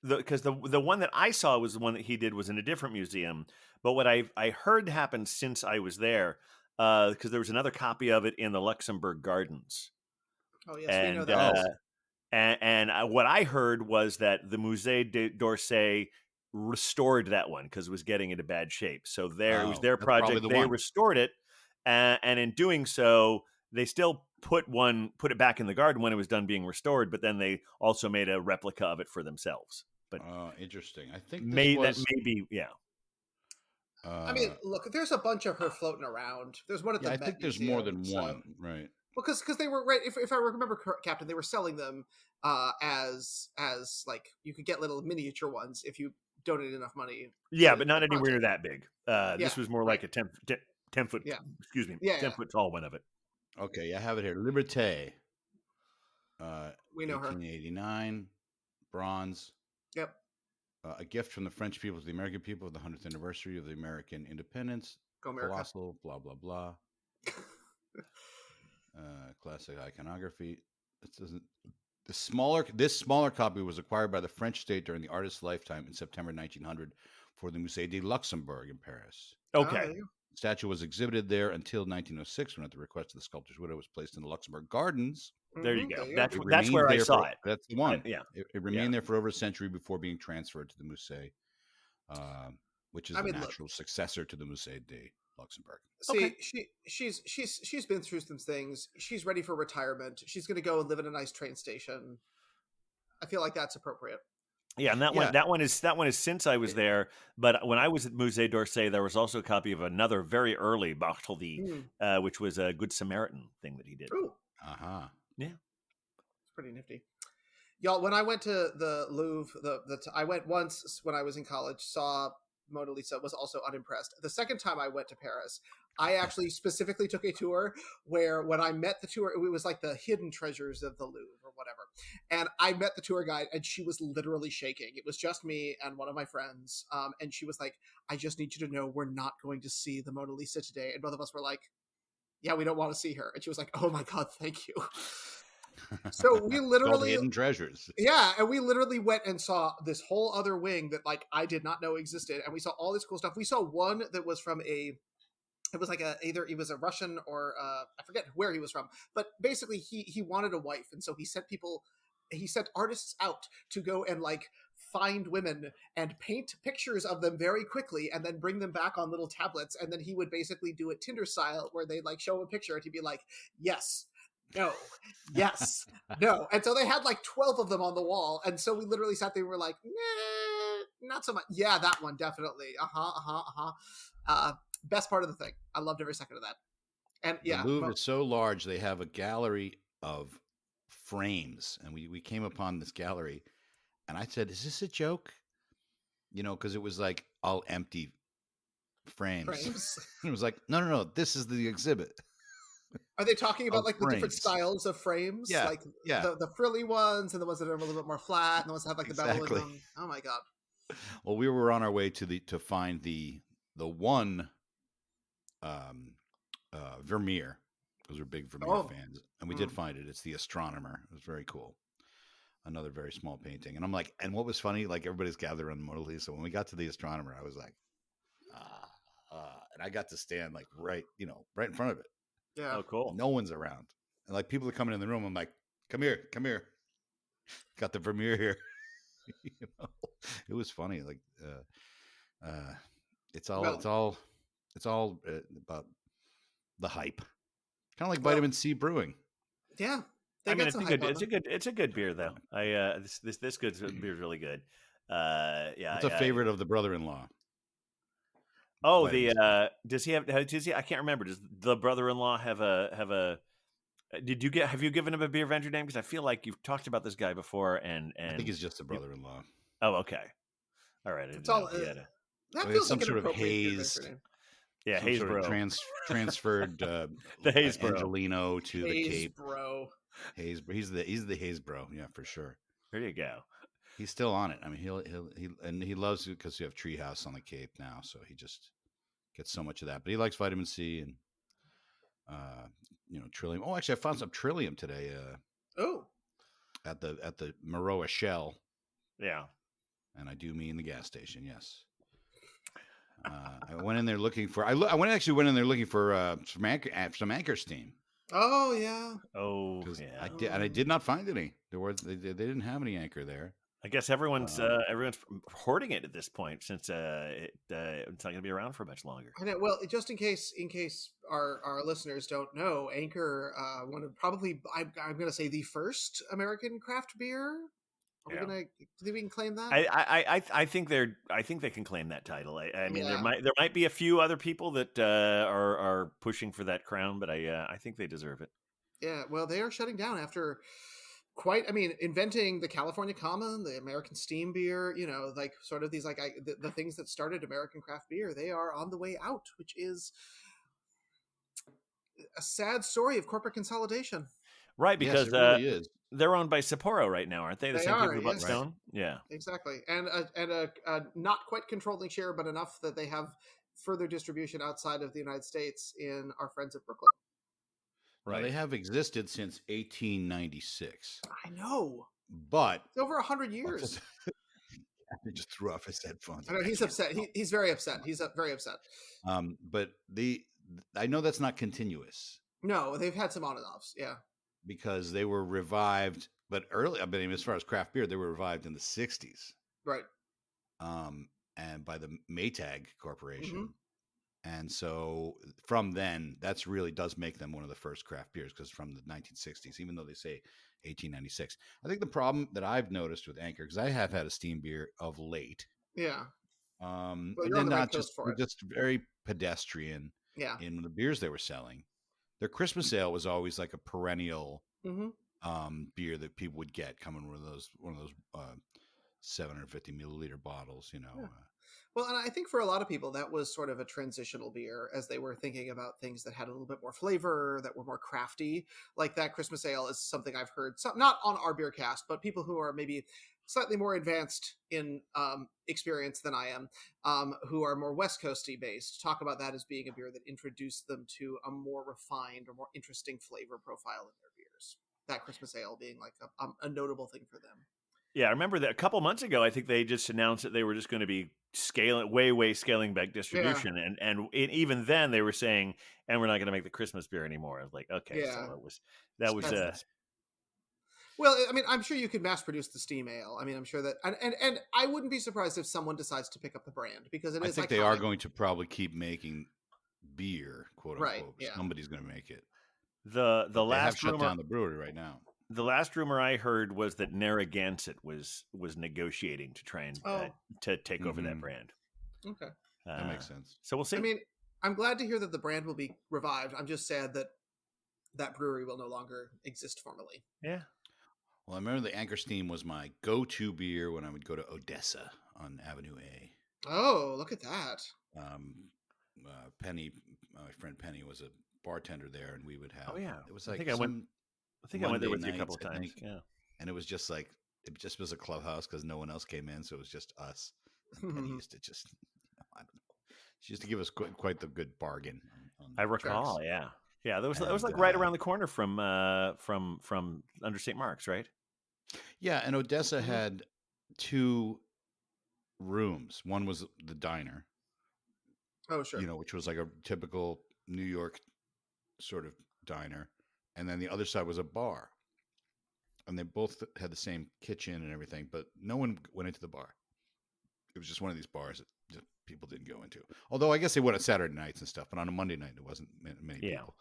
because the one that I saw was the one that he did was in a different museum. But what I heard happened since I was there, because there was another copy of it in the Luxembourg Gardens. Oh, yes, we know that. And what I heard was that the Musée d'Orsay restored that one because it was getting into bad shape. So it was their project. They restored it, and in doing so, they still put it back in the garden when it was done being restored. But then they also made a replica of it for themselves. But interesting. I think that may be I mean, look, there's a bunch of her floating around. There's one at the Met I think there's Museum, more than one, right? Because they were right. If I remember, Captain, they were selling them as like you could get little miniature ones if you donate enough money. Yeah, but not anywhere near that big. This was more like a 10 foot. 10 foot tall one of it. Okay, I have it here. Liberté. We know her. 1889, bronze. Yep. A gift from the French people to the American people of the 100th anniversary of the American independence. Go America. Colossal, blah, blah, blah. Classic iconography. It doesn't. This smaller copy was acquired by the French state during the artist's lifetime in September 1900 for the Musée de Luxembourg in Paris. Okay. Oh, The statue was exhibited there until 1906, when at the request of the sculptor's widow, it was placed in the Luxembourg Gardens. There you go. There That's It that's remained where I there saw for- it. That's the one. Yeah. It remained there for over a century before being transferred to the Musée, which is I the mean, look. natural successor to the Musée de Luxembourg. See, Okay. she's been through some things. She's ready for retirement. She's going to go and live in a nice train station. I feel like that's appropriate. Yeah, and that one is since I was there. But when I was at Musée d'Orsay, there was also a copy of another very early Bartholdi, which was a Good Samaritan thing that he did. Ooh, Yeah, it's pretty nifty. Y'all, when I went to the Louvre, I went once when I was in college, saw Mona Lisa, was also unimpressed. The second time I went to Paris, I actually specifically took a tour where when I met the tour, it was like the hidden treasures of the Louvre or whatever. And I met the tour guide and she was literally shaking. It was just me and one of my friends. And she was like, I just need you to know we're not going to see the Mona Lisa today. And both of us were like, yeah, we don't want to see her. And she was like, oh my God, thank you. So we Called literally Hidden Treasures. Yeah, and we literally went and saw this whole other wing that like I did not know existed, and we saw all this cool stuff. We saw one that was from it was like either he was a Russian or I forget where he was from, but basically he wanted a wife, and so he sent artists out to go and like find women and paint pictures of them very quickly and then bring them back on little tablets, and then he would basically do it Tinder style where they'd like show a picture and he'd be like, yes, no, yes, no. And so they had like 12 of them on the wall. And so we literally sat there and were like, nah, not so much. Yeah, that one, definitely. Best part of the thing. I loved every second of that. And yeah. The Louvre is so large, they have a gallery of frames. And we came upon this gallery and I said, is this a joke? You know, because it was like all empty frames. It was like, no, this is the exhibit. Are they talking about like the different frames. styles of frames? Yeah, Like yeah. the frilly ones and the ones that are a little bit more flat and the ones that have like the bevel in Exactly. them. Oh my God. Well, we were on our way to find the one Vermeer, because we're big Vermeer fans, and we did find it. It's the Astronomer. It was very cool. Another very small painting, and I'm like, and what was funny, like everybody's gathered around the Mona Lisa. When we got to the Astronomer, I was like, and I got to stand like right in front of it. Yeah. Oh, cool. No one's around, and like people are coming in the room. I'm like, come here. Got the Vermeer here. It was funny. Like, it's all about the hype. Kind of like vitamin C brewing. Yeah. I mean, it's a good beer though. This good beer is really good. Yeah. It's a favorite of the brother-in-law. Oh, does he have? I can't remember. Does the brother-in-law have a? Have you given him a beer vendor name? Because I feel like you've talked about this guy before, and I think he's just a brother-in-law. Oh, okay, all right. It's all. That feels some like sort an of appropriate beer haze. vendor name. Yeah, Some Haze sort Bro. of transferred The Haze Bro. Angelino to the Haze Cape. Bro. He's the Haze Bro, yeah, for sure. There you go. He's still on it. I mean, he loves it because you have Treehouse on the Cape now, so he just gets so much of that. But he likes vitamin C and Trillium. Oh, actually, I found some Trillium today. At the Maroa Shell. Yeah, and I do mean the gas station. Yes. I went in there looking for. I went in there looking for some anchor steam. Oh yeah. Oh yeah. I did not find any. They didn't have any anchor there. I guess everyone's hoarding it at this point since it's not going to be around for much longer. I know. Well, just in case our listeners don't know, Anchor, one of probably I'm going to say the first American craft beer. Are we gonna? Do you think we can claim that? I think they can claim that title. I mean, there might be a few other people that are pushing for that crown, but I think they deserve it. Yeah. Well, they are shutting down after inventing the California Common, the American Steam beer. Like sort of these the things that started American craft beer. They are on the way out, which is a sad story of corporate consolidation. Right, because yes, it really is. They're owned by Sapporo right now, aren't they? The They same people are, who bought yes. Right. Stone? Yeah. Exactly, and a not quite controlling share, but enough that they have further distribution outside of the United States in our friends at Brooklyn. Now, Right. they have existed since 1896, I know. but It's over 100 years. he just threw off his headphones. I know he's upset. He's very upset. He's very upset. But I know that's not continuous No, they've had some on and offs. Yeah. because they were revived, but early. I mean, as far as craft beer, they were revived in the 60s, Right. and by the Maytag Corporation. Mm-hmm. And so from then, that's really does make them one of the first craft beers because from the 1960s, even though they say 1896. I think the problem that I've noticed with Anchor, because I have had a steam beer of late, Yeah. Well, and you're on then the right not coast just for they're it. just very pedestrian Yeah. in the beers they were selling. Their Christmas ale was always like a perennial Mm-hmm. beer that people would get coming in one of those 750 milliliter bottles, you know. Yeah. Well, and I think for a lot of people, that was sort of a transitional beer as they were thinking about things that had a little bit more flavor, that were more crafty. Like that Christmas ale is something I've heard, not on our beer cast, but people who are maybe slightly more advanced in experience than I am, who are more West Coasty based, talk about that as being a beer that introduced them to a more refined or more interesting flavor profile in their beers. That Christmas ale being like a notable thing for them. Yeah, I remember that a couple months ago. I think they just announced that they were just going to be way scaling back distribution, and even then they were saying, "And we're not going to make the Christmas beer anymore." I was like, okay, Yeah. so that was Well, I mean, I'm sure you could mass produce the steam ale. I mean, I'm sure that, and I wouldn't be surprised if someone decides to pick up the brand because it I is. think iconic. they are going to probably keep making beer, quote unquote. Right, yeah. Somebody's going to make it. the But they have last shut rumor. down the brewery right now. The last rumor I heard was that Narragansett was negotiating to try and to take over that brand. Okay, That makes sense. So we'll see. I mean, I'm glad to hear that the brand will be revived. I'm just sad that that brewery will no longer exist formally. Yeah. Well, I remember the Anchor Steam was my go-to beer when I would go to Odessa on Avenue A. Oh, look at that! Penny, my friend Penny, was a bartender there, and we would have. Oh yeah, it was like I think I went there with you a couple of Monday times. nights, Yeah, and it was just like it just was a clubhouse because no one else came in, so it was just us. And Penny used to just, I don't know, she used to give us quite the good bargain. I recall. Tracks. Yeah. That was like right around the corner from under St. Mark's, right? Yeah, and Odessa had two rooms. One was the diner. Oh, sure. You know, which was like a typical New York sort of diner. And then the other side was a bar. And they both had the same kitchen and everything, but no one went into the bar. It was just one of these bars that just people didn't go into. Although I guess they went on Saturday nights and stuff, but on a Monday night, there wasn't many people.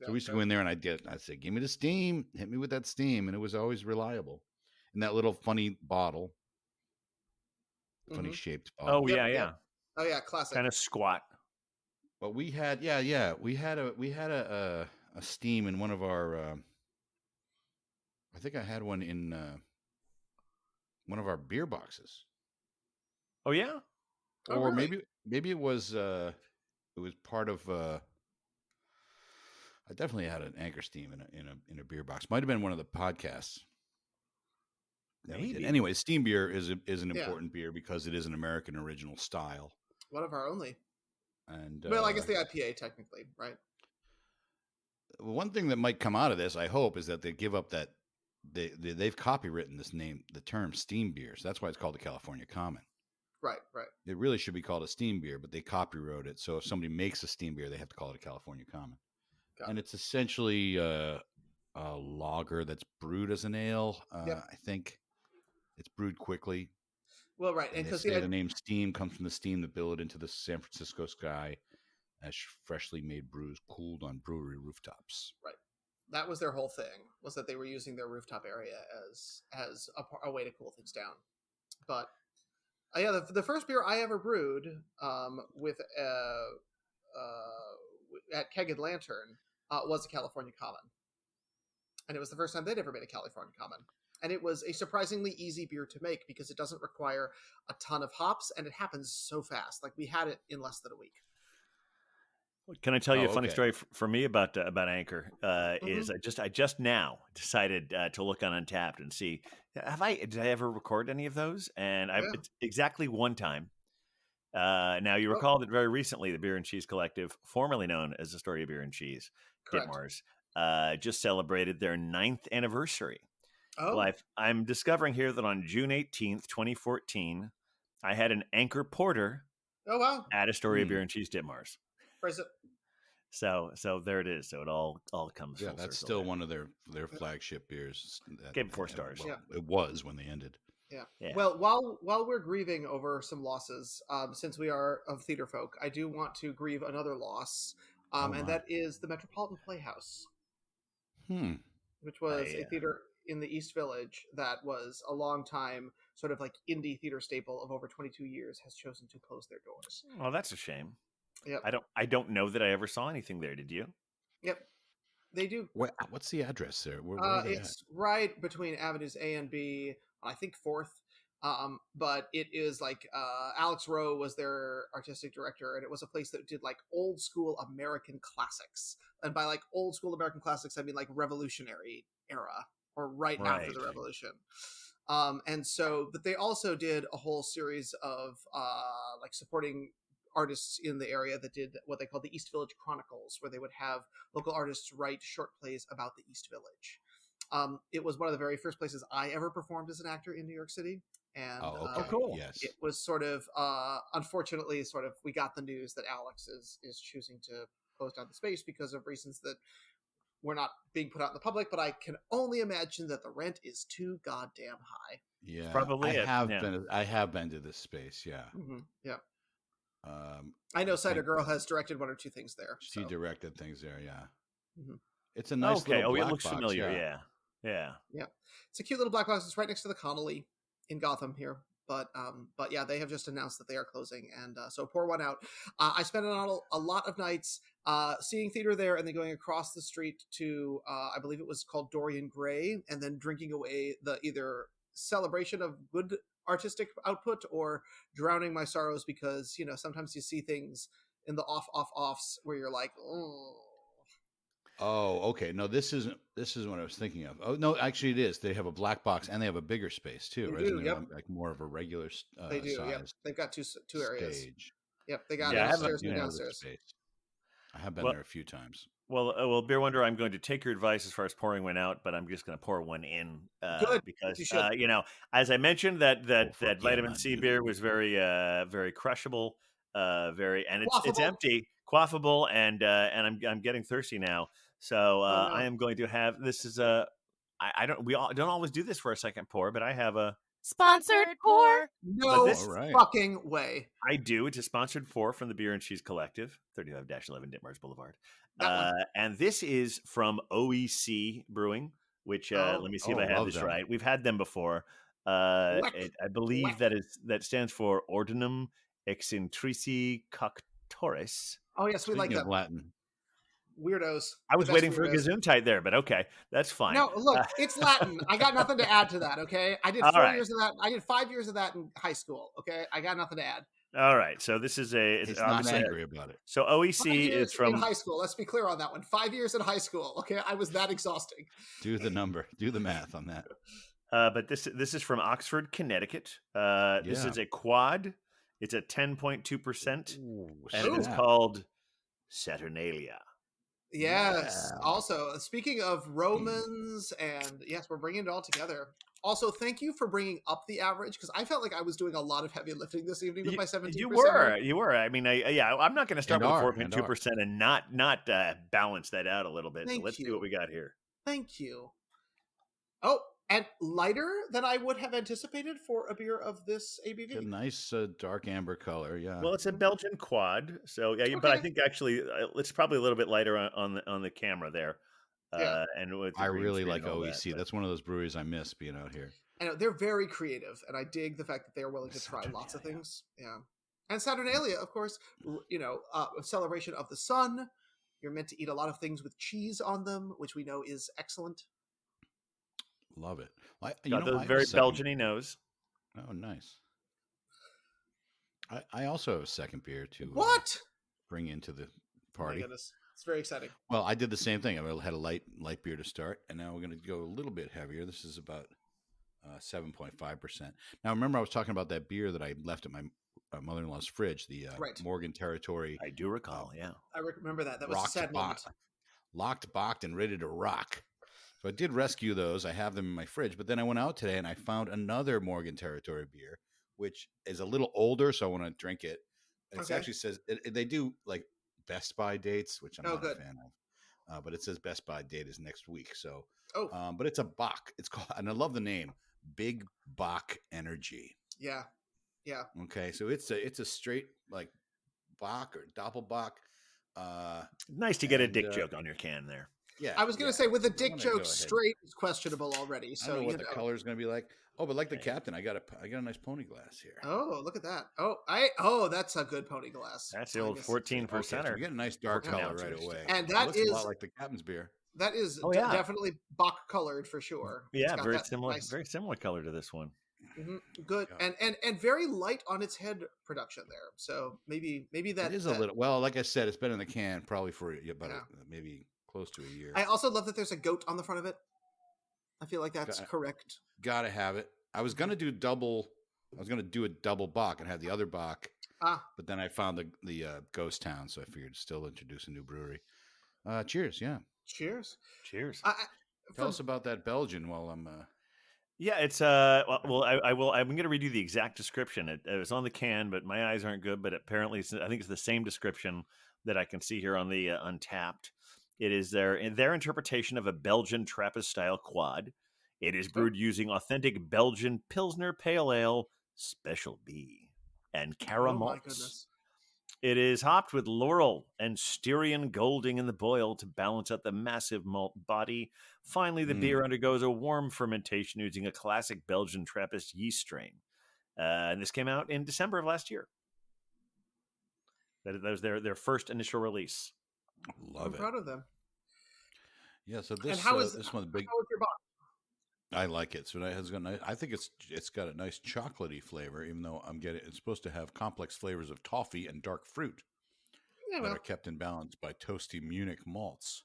So we used to go in there and I'd say, give me the steam, hit me with that steam. And it was always reliable. And that little funny bottle, funny shaped bottle. Oh, yeah. Oh yeah, classic. Kind of squat. But we had, we had a steam in one of our. I think I had one in one of our beer boxes. Oh yeah. Or really? maybe it was part of. I definitely had an Anchor Steam in a beer box. Might have been one of the podcasts. Maybe. Anyway, steam beer is an important beer because it is an American original style. One of our only. And well, I guess the IPA technically, right? One thing that might come out of this, I hope, is that they give up that they've copywritten this name, the term steam beer. So that's why it's called the California Common. Right. It really should be called a steam beer, but they copywrote it. So if somebody makes a steam beer, they have to call it a California Common. And it's essentially a lager that's brewed as an ale. I think it's brewed quickly. Well, right, and because the name steam comes from the steam that billowed into the San Francisco sky as freshly made brews cooled on brewery rooftops. Right. That was their whole thing, was that they were using their rooftop area as a way to cool things down. But the first beer I ever brewed with at Keg and Lantern was a California Common, and it was the first time they'd ever made a California Common. And it was a surprisingly easy beer to make because it doesn't require a ton of hops and it happens so fast. Like we had it in less than a week. Can I tell you a Oh, funny okay. story for me about Anchor? Is Mhm. I just now decided to look on Untapped and see did I ever record any of those? And Yeah. it's exactly one time. Now you Oh, recall that very recently the Beer and Cheese Collective, formerly known as the Story of Beer and Cheese, correct. Ditmars, just celebrated their 9th anniversary. Well, Oh. I'm discovering here that on June 18th, 2014, I had an Anchor Porter Oh wow. at a Story of Hmm. Beer and Cheese Ditmars. Praise it. So there it is. So it all comes Yeah, full that's circle still there. one of their flagship beers. That Gave it 4 stars. Yeah. well, it was when they ended. Yeah. Yeah. Well, while we're grieving over some losses, since we are of theater folk, I do want to grieve another loss, Oh and my. that is the Metropolitan Playhouse, Hmm. which was a I theater in the East Village that was a long time sort of like indie theater staple of over 22 years, has chosen to close their doors. Well, that's a shame. Yep. I don't know that I ever saw anything there. Did you? Yep. They do. What's the address there? Where are they at? It's right between Avenues A and B, I think Fourth. But it is like Alex Rowe was their artistic director, and it was a place that did like old school American classics. And by like old school American classics, I mean like Revolutionary era or right after Right. the Revolution. And so, but they also did a whole series of like supporting artists in the area that did what they called the East Village Chronicles, where they would have local artists write short plays about the East Village. It was one of the very first places I ever performed as an actor in New York City. And Oh, Oh, okay. cool. Yes. it was sort of, unfortunately, sort of, we got the news that Alex is choosing to close down the space because of reasons that were not being put out in the public. But I can only imagine that the rent is too goddamn high. It's Yeah, probably it. Yeah. I have been to this space. Yeah. Yeah, I I know Cider think Girl has directed one or two things there. she So directed things there. Yeah. mhm. It's a nice Okay. little Oh, it black looks box. familiar. Yeah. Yeah. Yeah. Yeah, it's a cute little black box. It's right next to the Connolly in Gotham here. But yeah, they have just announced that they are closing, and so pour one out. I spent a lot of nights seeing theater there, and then going across the street to I believe it was called Dorian Gray, and then drinking away the either celebration of good artistic output or drowning my sorrows because sometimes you see things in the offs where you're like, oh. Oh, okay. No, this isn't what I was thinking of. Oh, no, actually it is. They have a black box and they have a bigger space too, They or isn't do, there yep. like more of a regular They do, yep. size They've got two areas. stage? Yep, they got Yeah, Yeah. I I've haven't. upstairs seen and more of the downstairs. space. I have been Well, there a few times. well, Beer Wonder, I'm going to take your advice as far as pouring one out, but I'm just going to pour one in Good, because you should. as I mentioned, Oh, fuck that yeah, vitamin man, C do beer that. was very crushable, and it's Quaffable. empty, quaffable, and I'm getting thirsty now. So Oh I no. am going to have this is a I don't we all don't always do this for a second pour, but I have a Sponsored pour. but No Oh, all this right. fucking way. I do. It's a sponsored pour from the Beer and Cheese Collective, 35-11 Ditmars Boulevard. That one. And this is from OEC Brewing, which let Oh, me see Oh, if I have love this them. right. We've had them before. Weck. I believe Weck. that stands for Ordinum Eccentrici Coctoris. Oh yes, we like Speaking of them. Latin, Weirdos. I The was best waiting for a weirdos. Gesundheit there, but okay, that's fine. No, look, it's Latin. I got nothing to add to that, okay? I did All 4 right. years of that. I did 5 years of that in high school, okay? I got nothing to add. All right. So this is it's he's not obviously angry about it. so 5 OEC years is in from high school. Let's be clear on that one. 5 years in high school, okay? I was that exhausting. Do the number. Do the math on that. but this is from Oxford, Connecticut. This Yeah. is a quad. It's a 10.2%, Ooh, and it is snap. called Saturnalia. Yes. Yeah. Also, speaking of Romans, and yes, we're bringing it all together. Also, thank you for bringing up the average because I felt like I was doing a lot of heavy lifting this evening with my 17%. You were. I mean, I'm not going to start And with are, 4.2% and not balance that out a little bit. Thank So let's see you. what we got here. Thank you. Oh, and lighter than I would have anticipated for a beer of this ABV. A nice dark amber color. Yeah. Well, it's a Belgian quad, so yeah. But I Okay. think actually it's probably a little bit lighter on the camera there. Yeah. And with the I green really screen like and all OEC. that, That's one of those breweries I miss being out here. I know they're very creative, and I dig the fact that they are willing to try lots of things. Yeah. And Saturnalia, of course, a celebration of the sun. You're meant to eat a lot of things with cheese on them, which we know is excellent. Love it. got the I have very a second- Belgian-y nose. Oh, nice. I also have a second beer to What? bring into the party. My goodness, it's very exciting. Well, I did the same thing. I had a light beer to start, and now we're going to go a little bit heavier. This is about 7.5%. Now, remember I was talking about that beer that I left at my mother-in-law's fridge, the Right. Morgan Territory. I do recall, yeah. I remember that. That was a sad moment. Locked, boxed, and ready to rock. So I did rescue those. I have them in my fridge, but then I went out today and I found another Morgan Territory beer, which is a little older, so I want to drink it. And it actually says they do like Best By dates, which I'm not a fan of. But it says Best By date is next week. So, but it's a Bach. It's called, and I love the name, Big Bach Energy. Yeah. Okay, so it's a straight like Bach or Doppelbach. Nice to get a dick joke on your can there. Yeah, I was going to say, with the dick joke straight is questionable already. So I don't know what the color is going to be like. Oh, but like the captain, I got a nice pony glass here. Oh, look at that. Oh, that's a good pony glass. That's the old 14%. So you get a nice dark color right away. And that looks a lot like the captain's beer. That is definitely Bach colored for sure. Yeah, very similar color to this one. Mm-hmm. Good. Yeah. And very light on its head production there. So maybe that it is a little. Well, like I said, it's been in the can probably for about maybe close to a year. I also love that there's a goat on the front of it. I feel like that's correct. Gotta have it. I was gonna do a double Bach and have the other Bach. But then I found the Ghost Town, so I figured still introduce a new brewery. Cheers, yeah. Cheers. Tell us about that Belgian while I'm. Yeah, it's well, I will. I'm going to read you the exact description. It was on the can, but my eyes aren't good. But apparently, I think it's the same description that I can see here on the Untapped. It is their interpretation of a Belgian Trappist style quad. It is brewed using authentic Belgian Pilsner Pale Ale, Special B, and Cara malts. It is hopped with laurel and Styrian golding in the boil to balance out the massive malt body. Finally, the beer undergoes a warm fermentation using a classic Belgian Trappist yeast strain. And this came out in December of last year. That was their first initial release. I'm proud of them. Yeah, so this this one's big. How is your box? I like it. So I think it's got a nice chocolatey flavor, even though it's supposed to have complex flavors of toffee and dark fruit that are kept in balance by toasty Munich malts.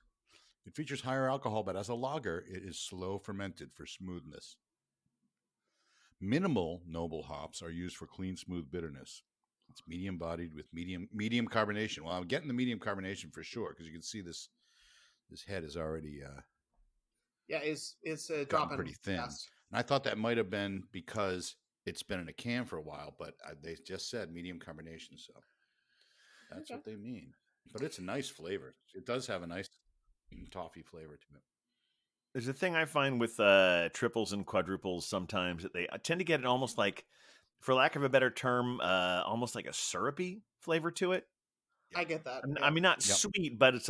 It features higher alcohol, but as a lager, it is slow fermented for smoothness. Minimal noble hops are used for clean, smooth bitterness. It's medium bodied with medium carbonation. Well, I'm getting the medium carbonation for sure because you can see this head is already it's dropping pretty thin. Fast. And I thought that might have been because it's been in a can for a while, but they just said medium carbonation, so that's what they mean. But it's a nice flavor. It does have a nice toffee flavor to it. There's a thing I find with triples and quadruples sometimes that they tend to get an almost like, for lack of a better term, almost like a syrupy flavor to it. I get that. I mean, not sweet, but it's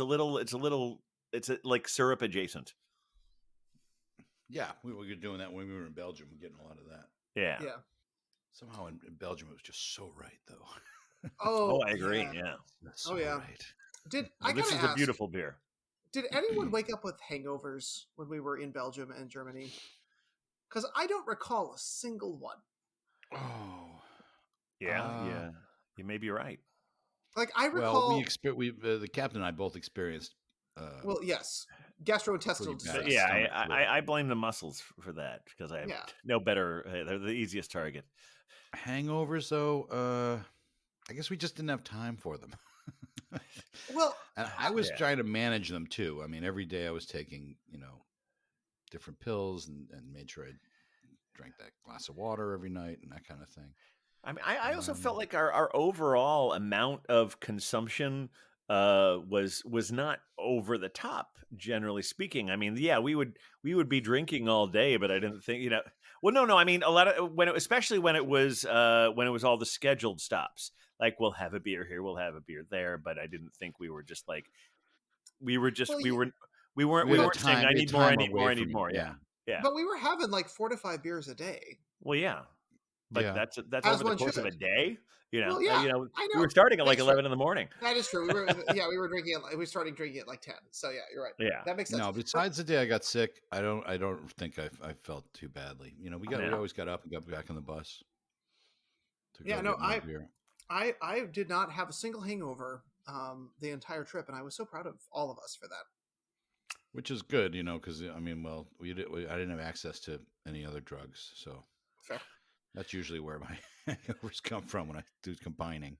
like syrup adjacent. Yeah, we were doing that when we were in Belgium. We're getting a lot of that. Yeah. Somehow in Belgium it was just so right, though. Oh, I agree. Yeah. So right. This is a beautiful beer. Did anyone wake up with hangovers when we were in Belgium and Germany? Because I don't recall a single one. Oh, yeah. You may be right. Like I recall, the captain and I both experienced. Well, yes, gastrointestinal distress. Yeah, I blame the muscles for that because I have no better. They're the easiest target. Hangovers, though, I guess we just didn't have time for them. Well, and I was trying to manage them too. I mean, every day I was taking, different pills and made sure I drank that glass of water every night and that kind of thing. I mean, I also felt like our overall amount of consumption was not over the top, generally speaking. I mean, we would be drinking all day, but I didn't think, Well, no. I mean, a lot of especially when it was all the scheduled stops. Like, we'll have a beer here, we'll have a beer there, but I didn't think we were just like we weren't saying I need more. Yeah. But we were having like 4 to 5 beers a day. Well, yeah. But that's over the course of a day. Well, I know. We were starting at like 11 in the morning. That is true. We were drinking. We started drinking at like 10. So yeah, you're right. Yeah, that makes sense. No, besides the day I got sick, I don't think I felt too badly. We always got up and got back on the bus. I did not have a single hangover the entire trip, and I was so proud of all of us for that. Which is good, because I mean, well, I didn't have access to any other drugs, so Fair. that's usually where my hangovers come from when I do combining.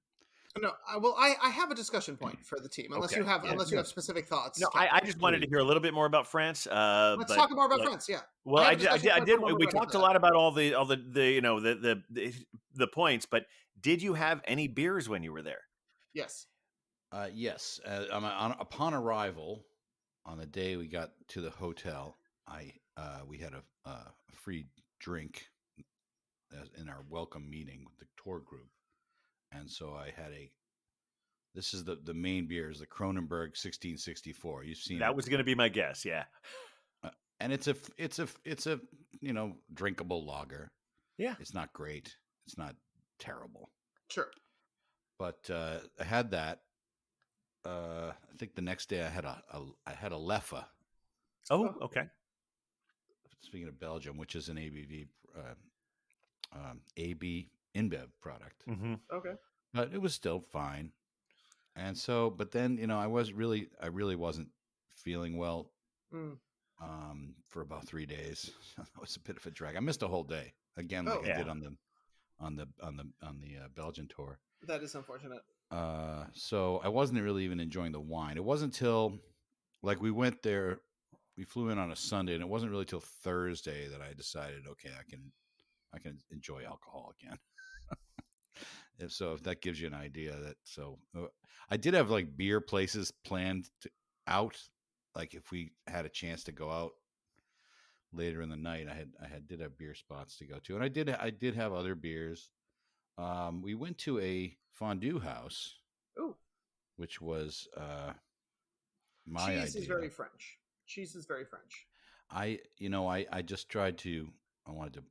No, I have a discussion point for the team, unless Okay. you have Yeah. specific thoughts. No, Captain. I just wanted to hear a little bit more about France. Let's talk more about France. Yeah. Well, I I have a did. I discussion did. I point did. for when We we're ready talked for a that. lot about all the points, but did you have any beers when you were there? Yes. Yes. Upon arrival, on the day we got to the hotel, we had a free drink in our welcome meeting with the tour group, and so I had this is the main beer is the Kronenberg 1664. You've seen That it. was going to be my guess. Yeah. And it's a drinkable lager. Yeah. It's not great. It's not terrible. Sure. But I had that. I think the next day I had a Leffe. Oh, okay. Speaking of Belgium, which is an ABV AB InBev product. Mm-hmm. Okay. But it was still fine. And so, but then, I really wasn't feeling well for about 3 days. That was a bit of a drag. I missed a whole day again, like I did on the Belgian tour. That is unfortunate. So I wasn't really even enjoying the wine. It wasn't till like we went there, we flew in on a Sunday, and it wasn't really till Thursday that I decided, okay, I can enjoy alcohol again. If that gives you an idea I did have like beer places planned out. Like if we had a chance to go out later in the night, I did have beer spots to go to, and I did have other beers. We went to a fondue house, which was my idea. Cheese is very French. Cheese is very French. I just tried to. I wanted to,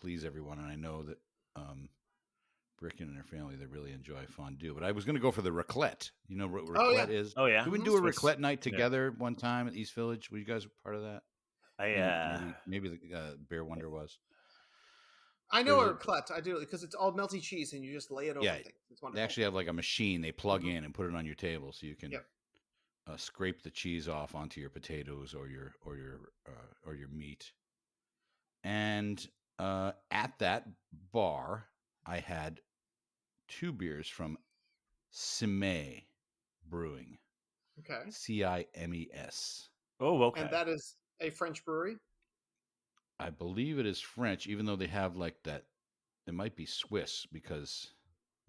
please everyone, and I know that Bricken and her family, they really enjoy fondue. But I was going to go for the raclette. You know what raclette is? Oh, yeah. Did we do a raclette night together one time at East Village? Were you guys part of that? Maybe the Bear Wonder was. I know a raclette. I do, because it's all melty cheese and you just lay it over things. It's wonderful. They actually have like a machine they plug in and put it on your table so you can scrape the cheese off onto your potatoes or your meat. And at that bar, I had 2 beers from Cimes Brewing. Okay. CIMES. Oh, okay. And that is a French brewery? I believe it is French, even though they have like that. It might be Swiss because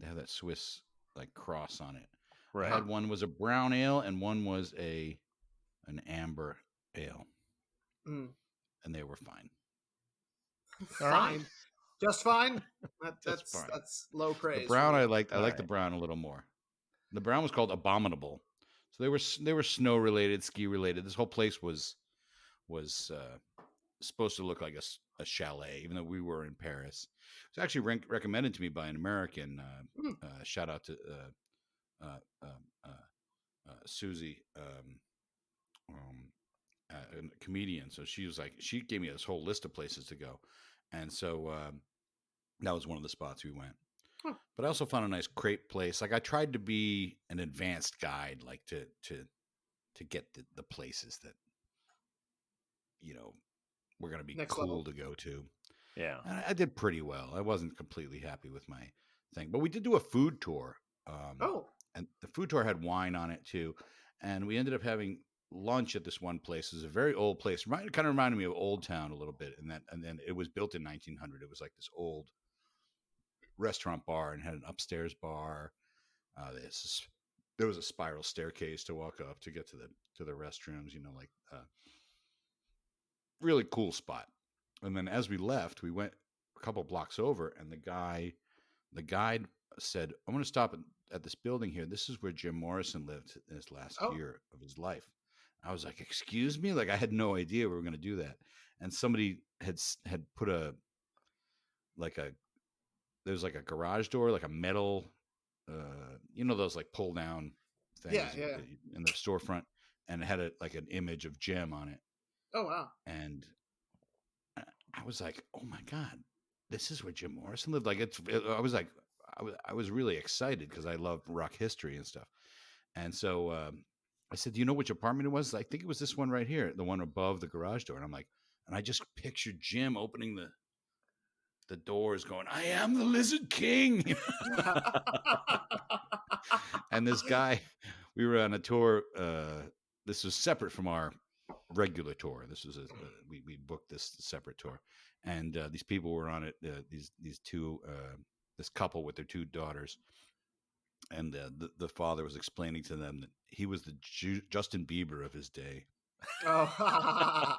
they have that Swiss like cross on it. Right. I had one was a brown ale and one was an amber ale. And they were fine. Fine. Just fine. Just fine. That's low praise. The brown I liked the brown a little more. The brown was called Abominable. So they were snow related, ski related. This whole place was supposed to look like a chalet, even though we were in Paris. It was actually recommended to me by an American. Shout out to Susie, a comedian. So she gave me this whole list of places to go, and so that was one of the spots we went. But I also found a nice crepe place. Like I tried to be an advanced guide, like to get the places that were going to be Next cool level. to go to. Yeah, and I did pretty well. I wasn't completely happy with my thing, but we did do a food tour. And the food tour had wine on it too, and we ended up having lunch at this one place. It was a very old place. Kind of reminded me of Old Town a little bit, and then it was built in 1900. It was like this old restaurant bar and had an upstairs bar. There was a spiral staircase to walk up to get to the restrooms. Really cool spot. And then as we left, we went a couple blocks over, and the guide said, "I'm going to stop at this building here. This is where Jim Morrison lived in his last year of his life." I was like, "Excuse me?" Like I had no idea we were going to do that. And somebody had put there's like a garage door, like a metal, those like pull down things in the storefront, and it had an image of Jim on it. Oh, wow. And I was like, "Oh my God, this is where Jim Morrison lived." Like I was like, I was really excited because I love rock history and stuff. And so I said, "Do you know which apartment it was?" I think it was this one right here, the one above the garage door. And I'm like, and I just pictured Jim opening the doors, going, "I am the Lizard King." And this guy, we were on a tour. This was separate from our regular tour. This was we booked this separate tour, and these people were on it. These two, this couple with their two daughters, and the father was explaining to them that he was the Justin Bieber of his day. Oh,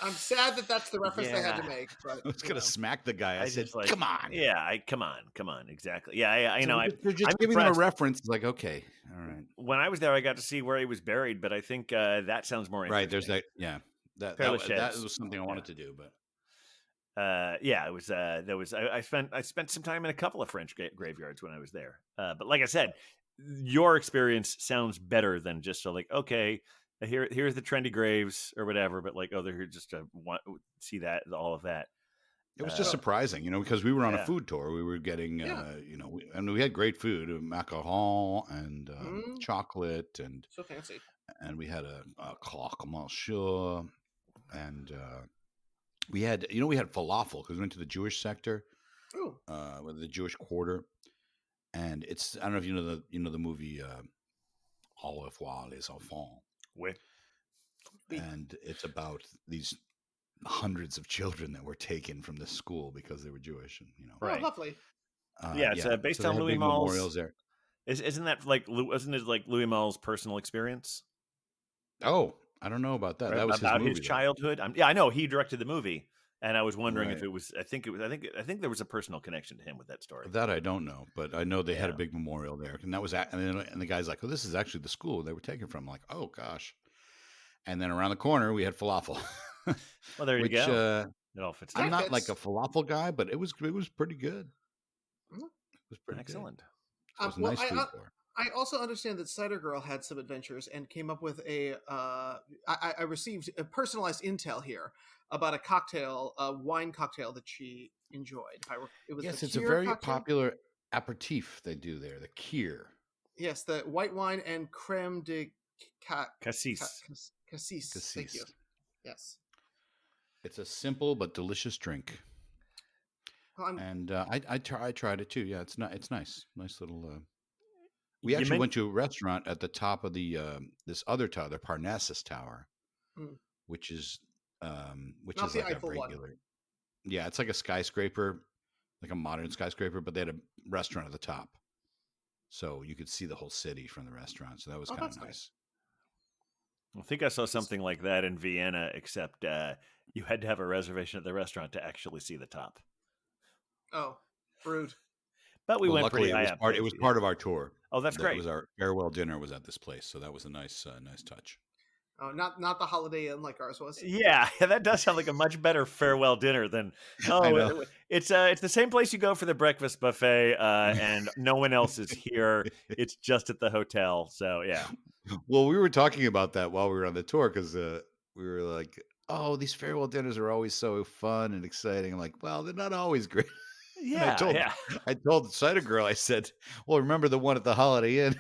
I'm sad that that's the reference they had to make. But I was gonna smack the guy. I said, just, like, "Come on, yeah, come on, exactly." Yeah, I So know. they're just I'm giving them a impressed. reference. It's like, okay, all right, When I was there, I got to see where he was buried, but I think that sounds more interesting. right. There's that. Yeah, that Père that Lachaise. was something I wanted to do, but Yeah, it was. There was. I spent some time in a couple of French graveyards when I was there. But like I said, your experience sounds better than just like, okay, here's the trendy graves or whatever. But like, oh, they're here just to see that, all of that. it was just surprising, because we were on a Yeah. food tour. We were getting, Yeah. we had great food, macaron and chocolate, and so fancy. and we had a croque monsieur, and we had falafel because we went to the Jewish sector, Ooh. with the Jewish quarter, and it's, I don't know if you know the movie Au revoir les enfants, Oui. and it's about these hundreds of children that were taken from this school because they were Jewish, and Right. Oh, lovely. Yeah, it's based so they on had Louis big Malle's. memorials there. Isn't that like? Wasn't it like Louis Malle's personal experience? Oh, I don't know about that. Right? That was About his movie, his though. childhood. Yeah, I know he directed the movie, and I was wondering if Right. it was. I think there was a personal connection to him with that story. That I don't know, but I know they had a Yeah. big memorial there, and that was and the guy's like, "Oh, this is actually the school they were taken from." I'm like, "Oh gosh!" And then around the corner we had falafel. Well, there you which, go. It all fits I'm together. not like a falafel guy, but it was pretty good. Mhm. It was pretty Excellent. good. So it was a Well, nice food tour. I also understand that Cider Girl had some adventures and came up with a. I received a personalized intel here about a cocktail, a wine cocktail that she enjoyed. It was Yes, the it's a Kier very cocktail? popular aperitif they do there, the Kier. Yes, the white wine and creme de Cassis. cassis. Thank you. Cassis. Yes. It's a simple but delicious drink. Well, And I tried it too. Yeah, it's nice, nice little. We You actually men- went to a restaurant at the top of the this other tower, the Parnassus Tower, Hmm. which is Not like the a Eiffel one. regular. Yeah, it's like a skyscraper, like a modern skyscraper, but they had a restaurant at the top, so you could see the whole city from the restaurant. So that was Oh, kind that's of nice. nice. I think I saw something like that in Vienna, except you had to have a reservation at the restaurant to actually see the top. Oh, rude. But we went Luckily, pretty high up. it was part of our tour. Oh, that's That great. was our farewell dinner was at this place, so that was a nice touch. Oh, not the Holiday Inn like ours was. Yeah, that does sound like a much better farewell dinner than. I know. It's the same place you go for the breakfast buffet, and no one else is here. It's just at the hotel. So yeah. Well, we were talking about that while we were on the tour because we were like, "Oh, these farewell dinners are always so fun and exciting." I'm like, "Well, they're not always great." Yeah, I told the Cider Girl, I said, "Well, remember the one at the Holiday Inn?"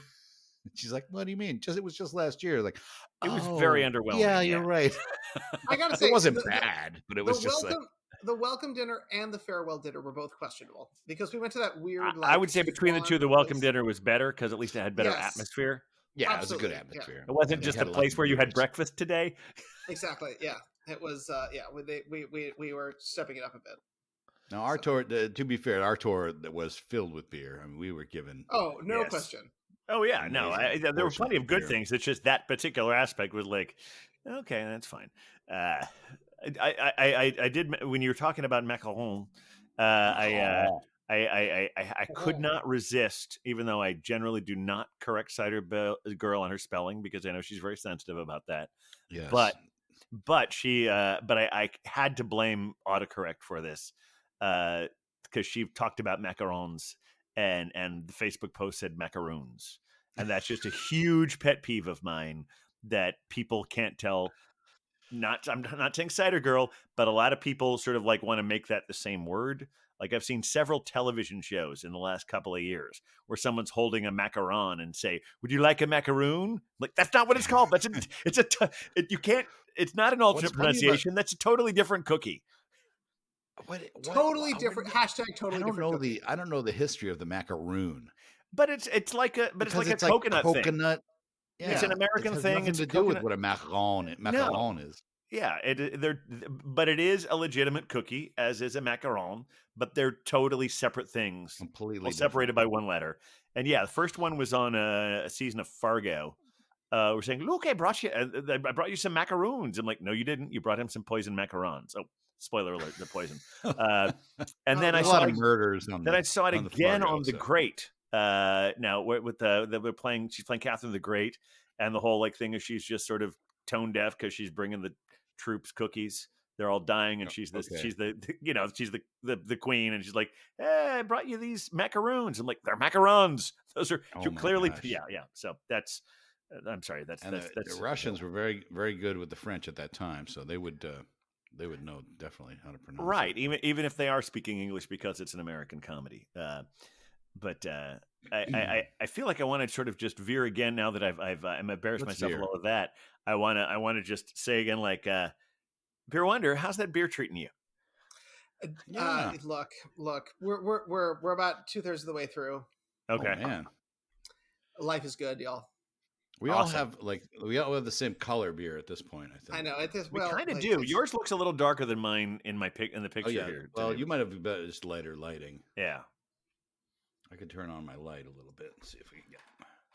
And she's like, "What do you mean? It was just last year." Like, it was very underwhelming. Yeah, you're right. I gotta say, It wasn't bad, but it was just like, the welcome dinner and the farewell dinner were both questionable because we went to that weird. I would say between the two, the welcome place. dinner was better because at least it had better Yes. atmosphere. yeah, Absolutely, it was a yeah. good atmosphere. It wasn't And just they a had lot place of where you had beers. breakfast today. Exactly. Yeah, it was. Yeah, we were stepping it up a bit. Now, our tour, to be fair, our tour that was filled with beer. I mean, we were given. Oh, no Yes. question. Oh yeah, no, Amazing there were portions plenty of of good beer. things. It's just that particular aspect was like, okay, that's fine. I did when you were talking about macaron. I could not resist, even though I generally do not correct Cider Girl on her spelling because I know she's very sensitive about that. Yes. But she, I had to blame autocorrect for this because she talked about macarons and the Facebook post said macaroons, and that's just a huge pet peeve of mine that people can't tell. I'm not saying Cider Girl, but a lot of people sort of like want to make that the same word. Like I've seen several television shows in the last couple of years where someone's holding a macaron and say, "Would you like a macaroon?" Like that's not what it's called. You can't. It's not an alternate pronunciation. That's a totally different cookie. Totally different. Hashtag totally different cookie. I don't know the history of the macaroon. But it's like a coconut thing. Yeah, it's an American thing. Nothing to do with what a macaron is. Yeah, but it is a legitimate cookie, as is a macaron. But they're totally separate things, completely separated by one letter. And yeah, the first one was on a season of Fargo. We're saying, "Look, I brought you some macaroons." I'm like, "No, you didn't. You brought him some poison macarons." Oh, spoiler alert: they're poison. And then I saw a lot of murders. Then I saw it again on The Great. Now with we're playing. She's playing Catherine the Great, and the whole like thing is she's just sort of tone deaf because she's bringing the troops cookies. They're all dying, and she's the queen, and she's like, "Hey, I brought you these macaroons." I'm like, "They're macarons. Those are you're clearly gosh. Yeah." So that's. I'm sorry. The Russians were very, very good with the French at that time, so they would know definitely how to pronounce right. it. Even if they are speaking English because it's an American comedy. But I feel like I want to sort of just veer again now that I'm embarrassed myself with all of that. I want to just say again, like, Beer Wonder, how's that beer treating you? Look, we're about 2/3 of the way through. Okay, man, life is good, y'all. We all have the same color beer at this point. I think. I know at this. We kind of do. Yours looks a little darker than mine in the picture here. Well, you might have just lighter lighting. Yeah. I could turn on my light a little bit and see if we can get.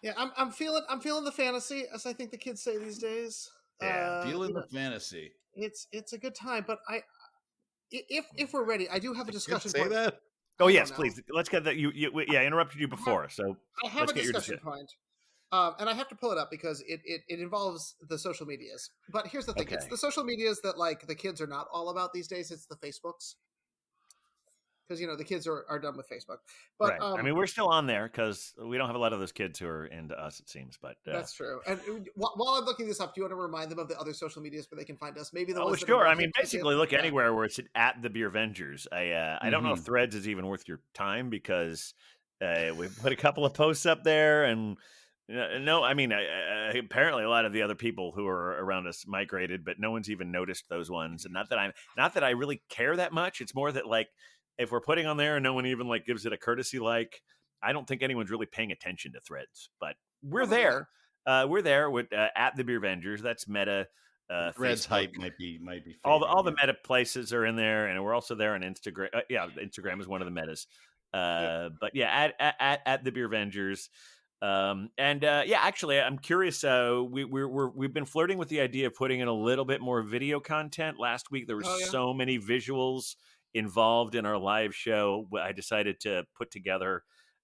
Yeah, I'm feeling the fantasy, as I think the kids say these days. Yeah, feeling the fantasy. It's a good time, but if we're ready, I do have a discussion. Say that. Oh yes, please. Let's get that. I interrupted you before, so I have a discussion point. And I have to pull it up because it involves the social medias. But here's the thing: it's the social medias that like the kids are not all about these days. It's the Facebooks. Because the kids are done with Facebook, but right. I mean, we're still on there because we don't have a lot of those kids who are into us. It seems, but that's true. And while I'm looking this up, do you want to remind them of the other social medias where they can find us? Maybe the ones sure. I mean, basically, look anywhere where it's at the Beer Vengers. I don't know if Threads is even worth your time because we put a couple of posts up there, and no, I mean, apparently a lot of the other people who are around us migrated, but no one's even noticed those ones. And not that I really care that much. It's more that like. If we're putting on there and no one even like gives it a courtesy, like I don't think anyone's really paying attention to Threads, but we're there. We're there with at the Beer Vengers. That's Meta. Threads Facebook. hype might be all the Meta places are in there, and we're also there on Instagram. Instagram is one of the metas. But yeah, at the Beer Vengers. Actually, I'm curious. We've been flirting with the idea of putting in a little bit more video content. Last week there were so many visuals involved in our live show. I decided to put together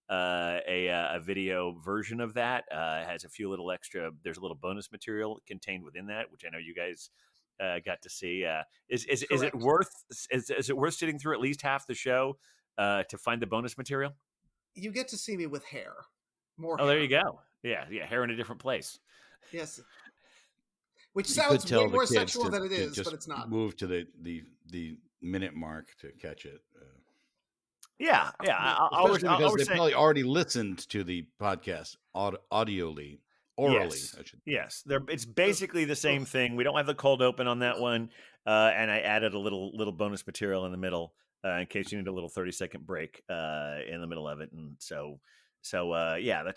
a video version of that. It has a few little extra. There's a little bonus material contained within that, which I know you guys got to see. Is it worth sitting through at least half the show to find the bonus material? You get to see me with hair. More. Oh, there you go. Yeah, hair in a different place. Yes. Which sounds way more sexual than it is, but it's not. Move to the minute mark to catch it. Because they probably already listened to the podcast orally. Yes. It's basically the same thing. We don't have the cold open on that one, and I added a little bonus material in the middle in case you need a little 30-second break in the middle of it, and so that's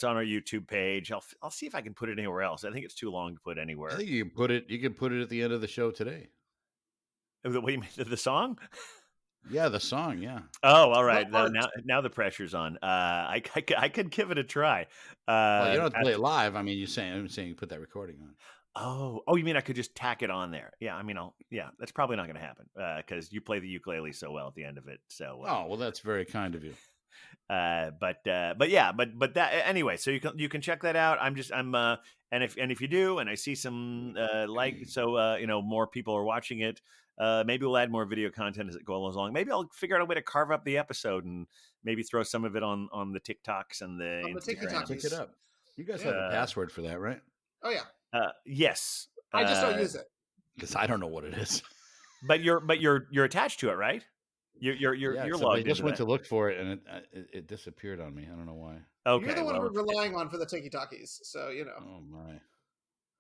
on our YouTube page. I'll see if I can put it anywhere else. I think it's too long to put anywhere. I think you can put it at the end of the show today. What do you mean, the song? Yeah, the song. Yeah. Oh, all right. Now the pressure's on. I could give it a try. Well, you don't have to play it live. I mean, I'm saying you put that recording on. Oh, you mean I could just tack it on there? Yeah, I mean, that's probably not going to happen because you play the ukulele so well at the end of it. So. Well, that's very kind of you. But that anyway. So you can check that out. And if you do, and I see some more people are watching it. Maybe we'll add more video content as it goes along. Maybe I'll figure out a way to carve up the episode and maybe throw some of it on the TikToks and the Instagram. Pick it up. You guys have a password for that, right? Oh yeah. Yes. I just don't use it because I don't know what it is. But you're attached to it, right? You're except I logged just into went that. to look for it and it disappeared on me. I don't know why. You're Okay, the one well, we're relying on for the Tiki Takis, so Oh my!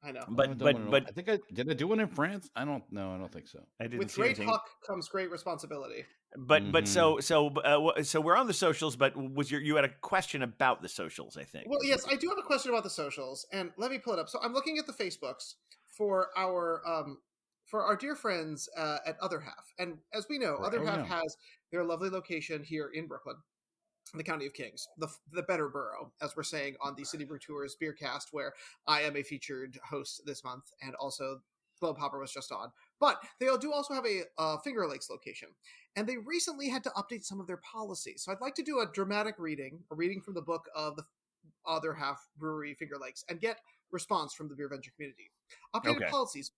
I know. I haven't done one in but I think I did. I do one in France. I don't know. I don't think so. I didn't With see great anything. Huck comes great responsibility. But Hmm. so we're on the socials. But you had a question about the socials? I think. Well, yes, I do have a question about the socials, and let me pull it up. So I'm looking at the Facebooks for our dear friends at Other Half, and as we know, Other Oh Half yeah. has their lovely location here in Brooklyn, in the County of Kings, the better borough, as we're saying on the City Brew Tours Beercast, where I am a featured host this month, and also Globe Hopper was just on. But they do also have a Finger Lakes location, and they recently had to update some of their policies. So I'd like to do a dramatic reading, a reading from the book of the Other Half Brewery Finger Lakes, and get response from the beer venture community. Updated Okay. policies.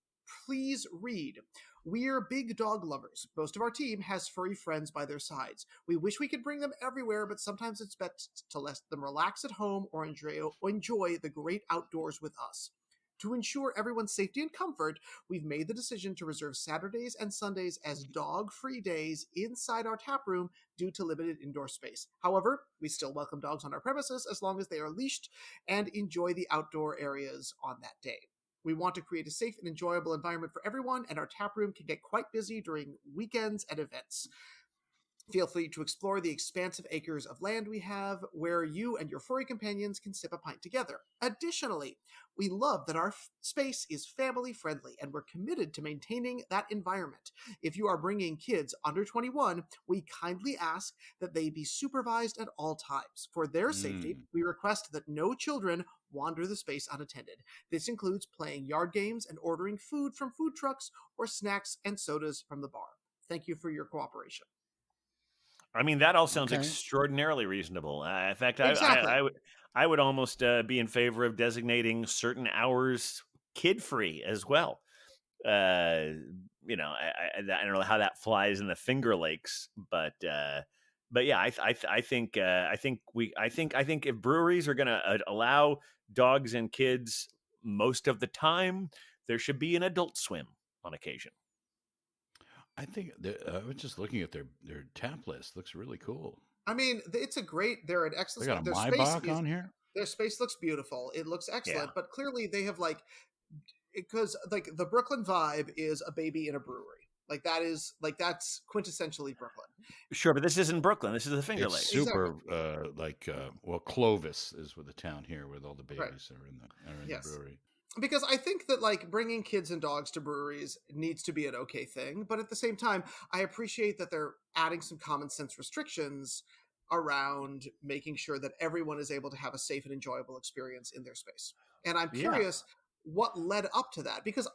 Please read. We're big dog lovers. Most of our team has furry friends by their sides. We wish we could bring them everywhere, but sometimes it's best to let them relax at home or enjoy the great outdoors with us. To ensure everyone's safety and comfort, we've made the decision to reserve Saturdays and Sundays as dog-free days inside our tap room due to limited indoor space. However, we still welcome dogs on our premises as long as they are leashed and enjoy the outdoor areas on that day. We want to create a safe and enjoyable environment for everyone, and our tap room can get quite busy during weekends and events. Feel free to explore the expansive acres of land we have where you and your furry companions can sip a pint together. Additionally, we love that our space is family friendly and we're committed to maintaining that environment. If you are bringing kids under 21, we kindly ask that they be supervised at all times. For their safety, we request that no children wander the space unattended. This includes playing yard games and ordering food from food trucks or snacks and sodas from the bar. Thank you for your cooperation. I mean, that all sounds Okay. extraordinarily reasonable. In fact, Exactly. I would almost be in favor of designating certain hours kid free as well. I don't know how that flies in the Finger Lakes, but yeah, I think if breweries are going to allow dogs and kids most of the time, there should be an adult swim on occasion. I think I was just looking at their tap list. Looks really cool. I mean, they're an They excellent got a their space Maibach is on here. their space looks beautiful. It looks Yeah. excellent, but clearly they have because the Brooklyn vibe is a baby in a brewery. That's quintessentially Brooklyn. Sure, but this isn't Brooklyn. This is the Finger It's Lakes. super Clovis is with the town here where all the Right. babies are in the Yes. brewery. Because I think that bringing kids and dogs to breweries needs to be an okay thing, but at the same time, I appreciate that they're adding some common sense restrictions around making sure that everyone is able to have a safe and enjoyable experience in their space. And I'm Yeah. curious what led up to that, because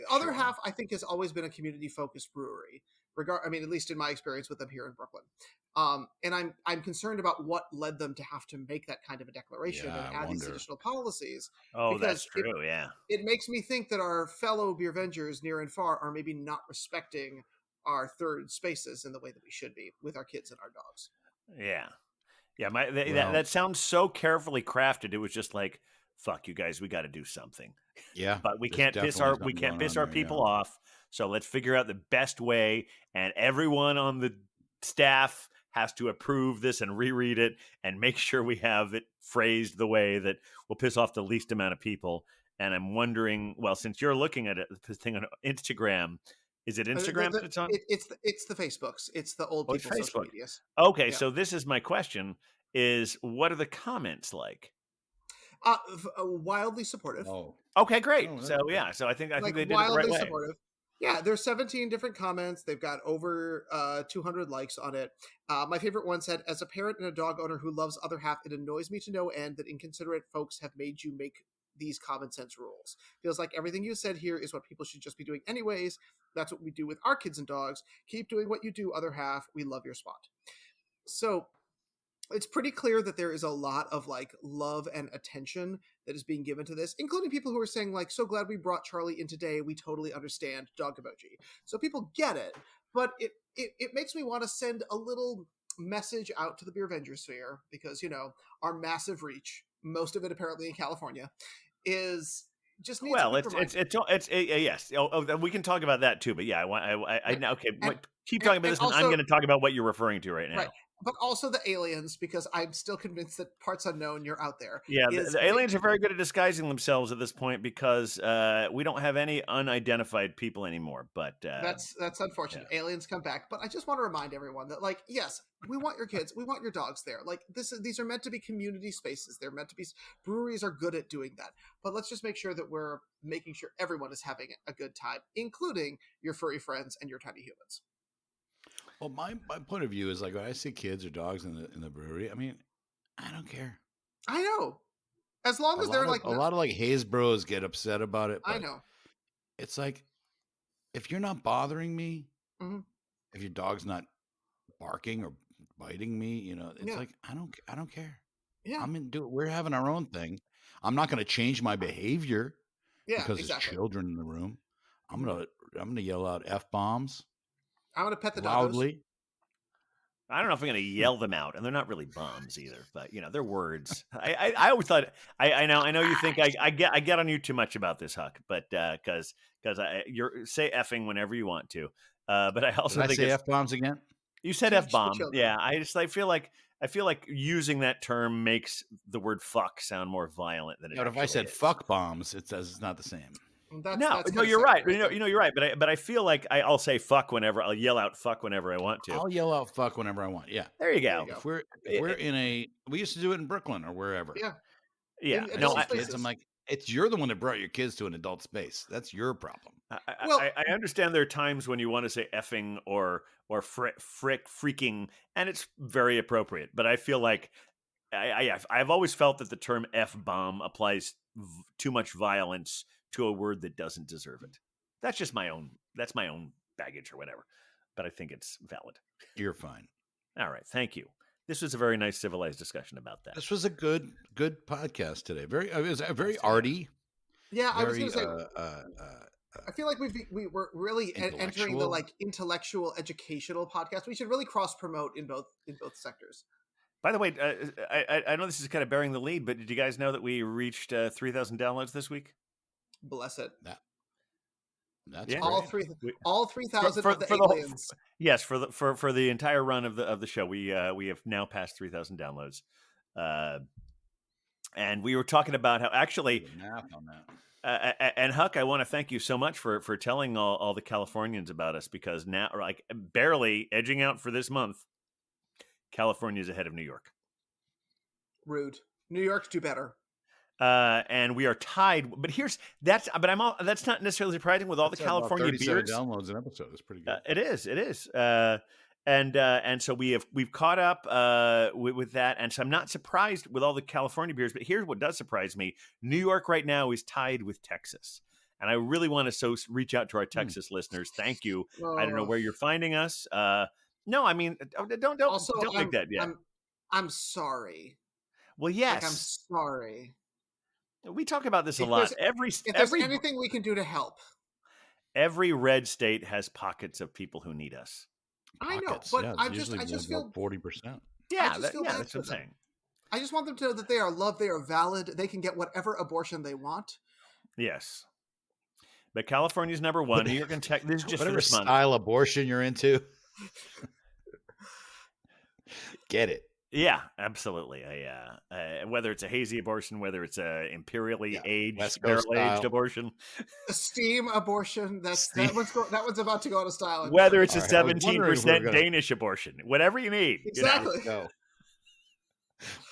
Other Sure. Half I think has always been a community focused brewery. At least in my experience with them here in Brooklyn. And I'm concerned about what led them to have to make that kind of a declaration Yeah, and I add these wonder. additional policies. Oh, that's Because true. Yeah. it makes me think that our fellow beer vengers near and far are maybe not respecting our third spaces in the way that we should be with our kids and our dogs. Yeah. Yeah, Well, that sounds so carefully crafted. It was just like, fuck you guys, we got to do something. yeah, But we there's can't piss definitely our something going on there, people yeah. off. So let's figure out the best way, and everyone on the staff has to approve this and reread it and make sure we have it phrased the way that will piss off the least amount of people. And I'm wondering, well, since you're looking at this thing on Instagram, is it Instagram that it's on? It's the Facebooks. It's the old Oh, it's people's social Facebook. medias. Okay, Yeah. so this is my question: is what are the comments like? Wildly supportive. Oh, Okay, great. Oh, that's So good. yeah, so I think they did it the wildly right way. supportive. Yeah, there's 17 different comments. They've got over 200 likes on it. My favorite one said, "As a parent and a dog owner who loves Other Half, it annoys me to no end that inconsiderate folks have made you make these common sense rules. Feels like everything you said here is what people should just be doing anyways. That's what we do with our kids and dogs. Keep doing what you do, Other Half. We love your spot." So it's pretty clear that there is a lot of love and attention that is being given to this, including people who are saying so glad we brought Charlie in today. We totally understand dog emoji. So people get it, but it makes me want to send a little message out to the beer venger sphere, because our massive reach, most of it apparently in California, is just needs a Well, quick reminder. yes. Oh, we can talk about that too. But yeah, I okay. And keep talking about this, and I'm also, going to talk about what you're referring to right now. right, but also the aliens, because I'm still convinced that parts unknown, you're out there. Yeah, is the aliens are very good at disguising themselves at this point because we don't have any unidentified people anymore. But that's unfortunate. yeah. Aliens come back, but I just want to remind everyone that, like, yes, we want your kids, we want your dogs there. Like, these are meant to be community spaces. They're meant to be. Breweries are good at doing that, but let's just make sure that we're making sure everyone is having a good time, including your furry friends and your tiny humans. Well, my point of view is like when I see kids or dogs in the brewery, I mean, I don't care. I know, as long as they're like a lot of like Hayes bros get upset about it. But I know. it's like if you're not bothering me, Mm-hmm. if your dog's not barking or biting me, you know, it's Yeah. like I don't care. Yeah. We're having our own thing. I'm not going to change my behavior because there's children in the room. I'm gonna yell out F-bombs. I'm gonna pet the loudly. doggos. I don't know if I'm going to yell them out, and they're not really bombs either, but you know, they're words. I always thought I know you think I get on you too much about this, Huck, but because you're say effing whenever you want to, but I also Did I think say F-bombs again. You said Teach the F-bomb. children. Yeah, I feel like using that term makes the word fuck sound more violent than it But if I said is. fuck bombs, it's not the same. No, you're right. You're right. But I feel like I'll say fuck whenever I'll yell out fuck whenever I want to. I'll yell out fuck whenever I want. Yeah. There you go. If we're we used to do it in Brooklyn or wherever. Yeah. Yeah. Kids, I'm like, you're the one that brought your kids to an adult space. That's your problem. I understand there are times when you want to say effing or freaking, and it's very appropriate. But I feel like I've always felt that the term F-bomb applies too much violence to a word that doesn't deserve it. That's just my own baggage or whatever. But I think it's valid. You're fine. All right. Thank you. This was a very nice civilized discussion about that. This was a good podcast today. It was very arty. Yeah, I was going to say. I feel like we were really entering the like intellectual, educational podcast. We should really cross promote in both sectors. By the way, I know this is kind of bearing the lead, but did you guys know that we reached 3,000 downloads this week? Bless it. That's all 3,000 of the aliens. Yes, for the entire run of the show, we have now passed 3,000 downloads, and we were talking about how actually. Math on that. And Huck, I want to thank you so much for telling all the Californians about us, because now, like, barely edging out for this month, California is ahead of New York. Rude. New York, do better. And we are tied. But that's not necessarily surprising with all the California beards. Downloads an episode. It's pretty good. It is. And so we've caught up with that, and so I'm not surprised with all the California beers. But here's what does surprise me: New York right now is tied with Texas, and I really want to reach out to our Texas listeners. Thank you. I don't know where you're finding us. No, I mean don't make that yet. I'm sorry. Well, yes, I'm sorry. We talk about this a lot. If there's anything we can do to help, every red state has pockets of people who need us. Pockets. I know, but I just feel 40%. Yeah, that's what I'm saying. I just want them to know that they are loved, they are valid, they can get whatever abortion they want. Yes, but California's number one. New York and Texas. This is just whatever for this month. Style abortion you're into. Get it? Yeah, absolutely. Whether it's a hazy abortion, whether it's a imperially aged, barrel-aged abortion, a steam abortion. That one's about to go out of style. Whether it's a 17% Danish abortion, whatever you need. Exactly. You know?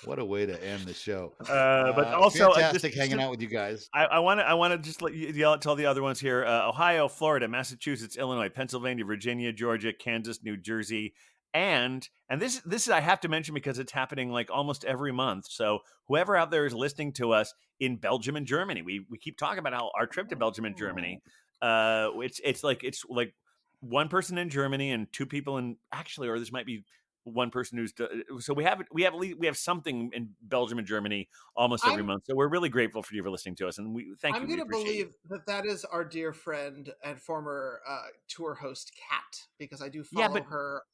What a way to end the show. But also, fantastic hanging out with you guys. I want to just let you tell the other ones here: Ohio, Florida, Massachusetts, Illinois, Pennsylvania, Virginia, Georgia, Kansas, New Jersey. And this is I have to mention because it's happening like almost every month. So whoever out there is listening to us in Belgium and Germany, we keep talking about how our trip to Belgium and Germany. It's like one person in Germany and two people in or this might be one person who's so we have something in Belgium and Germany almost every month. So we're really grateful for you for listening to us, and we thank you. I'm going to believe that is our dear friend and former tour host Kat, because I do follow her.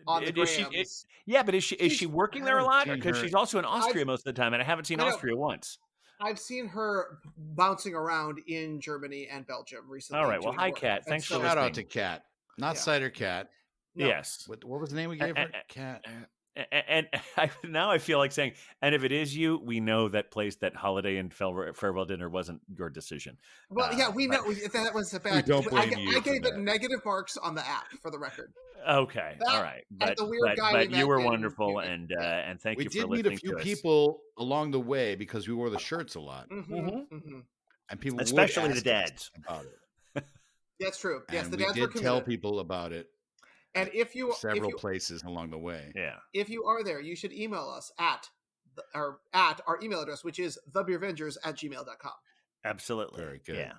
On the grams. But is she working there a lot? Because she's also in Austria most of the time, and I haven't seen Austria once. I've seen her bouncing around in Germany and Belgium recently. All right. Well, hi, Kat. Thanks for listening. Shout out to Kat. Not Cider Cat. No. Yes. What was the name we gave her? Cat. And now I feel like saying, and if it is you, we know that holiday and farewell dinner wasn't your decision. Well, yeah, we but- know that was a bad. We don't blame you I for gave it that. negative marks on the app for the record. Okay, That all right, and the weird guy we but you met were in wonderful, Munich. and thank We you for did meet listening a few to us. people along the way because we wore the shirts a lot, Mm-hmm. and people Especially would the ask dads. us about it. That's true. Yes, And the we dads were did tell committed. people about it. And if you places along the way. Yeah. If you are there, you should email us at our email address, which is thebeervengers@gmail.com. Absolutely. Very good. Yeah.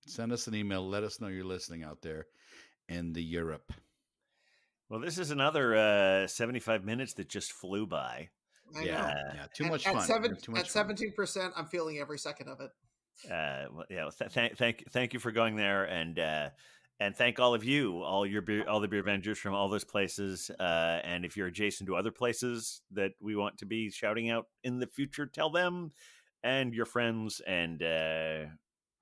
Send us an email. Let us know you're listening out there in the Europe. Well, this is another 75 minutes that just flew by. I know. Yeah. Too much At fun. At 17%, I'm feeling every second of it. Thank you for going there, and thank all of you, all the beer Avengers from all those places. And if you're adjacent to other places that we want to be shouting out in the future, tell them and your friends. And I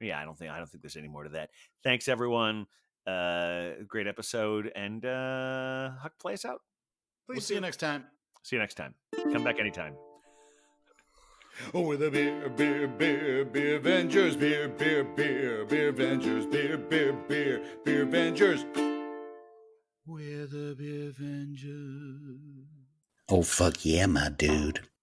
don't think there's any more to that. Thanks everyone. Great episode, and Huck, play us out. We'll see you next time. See you next time. Come back anytime. Oh, we're the beer Avengers, beer Avengers, beer Avengers. We're the beer Avengers. Oh, fuck yeah, my dude.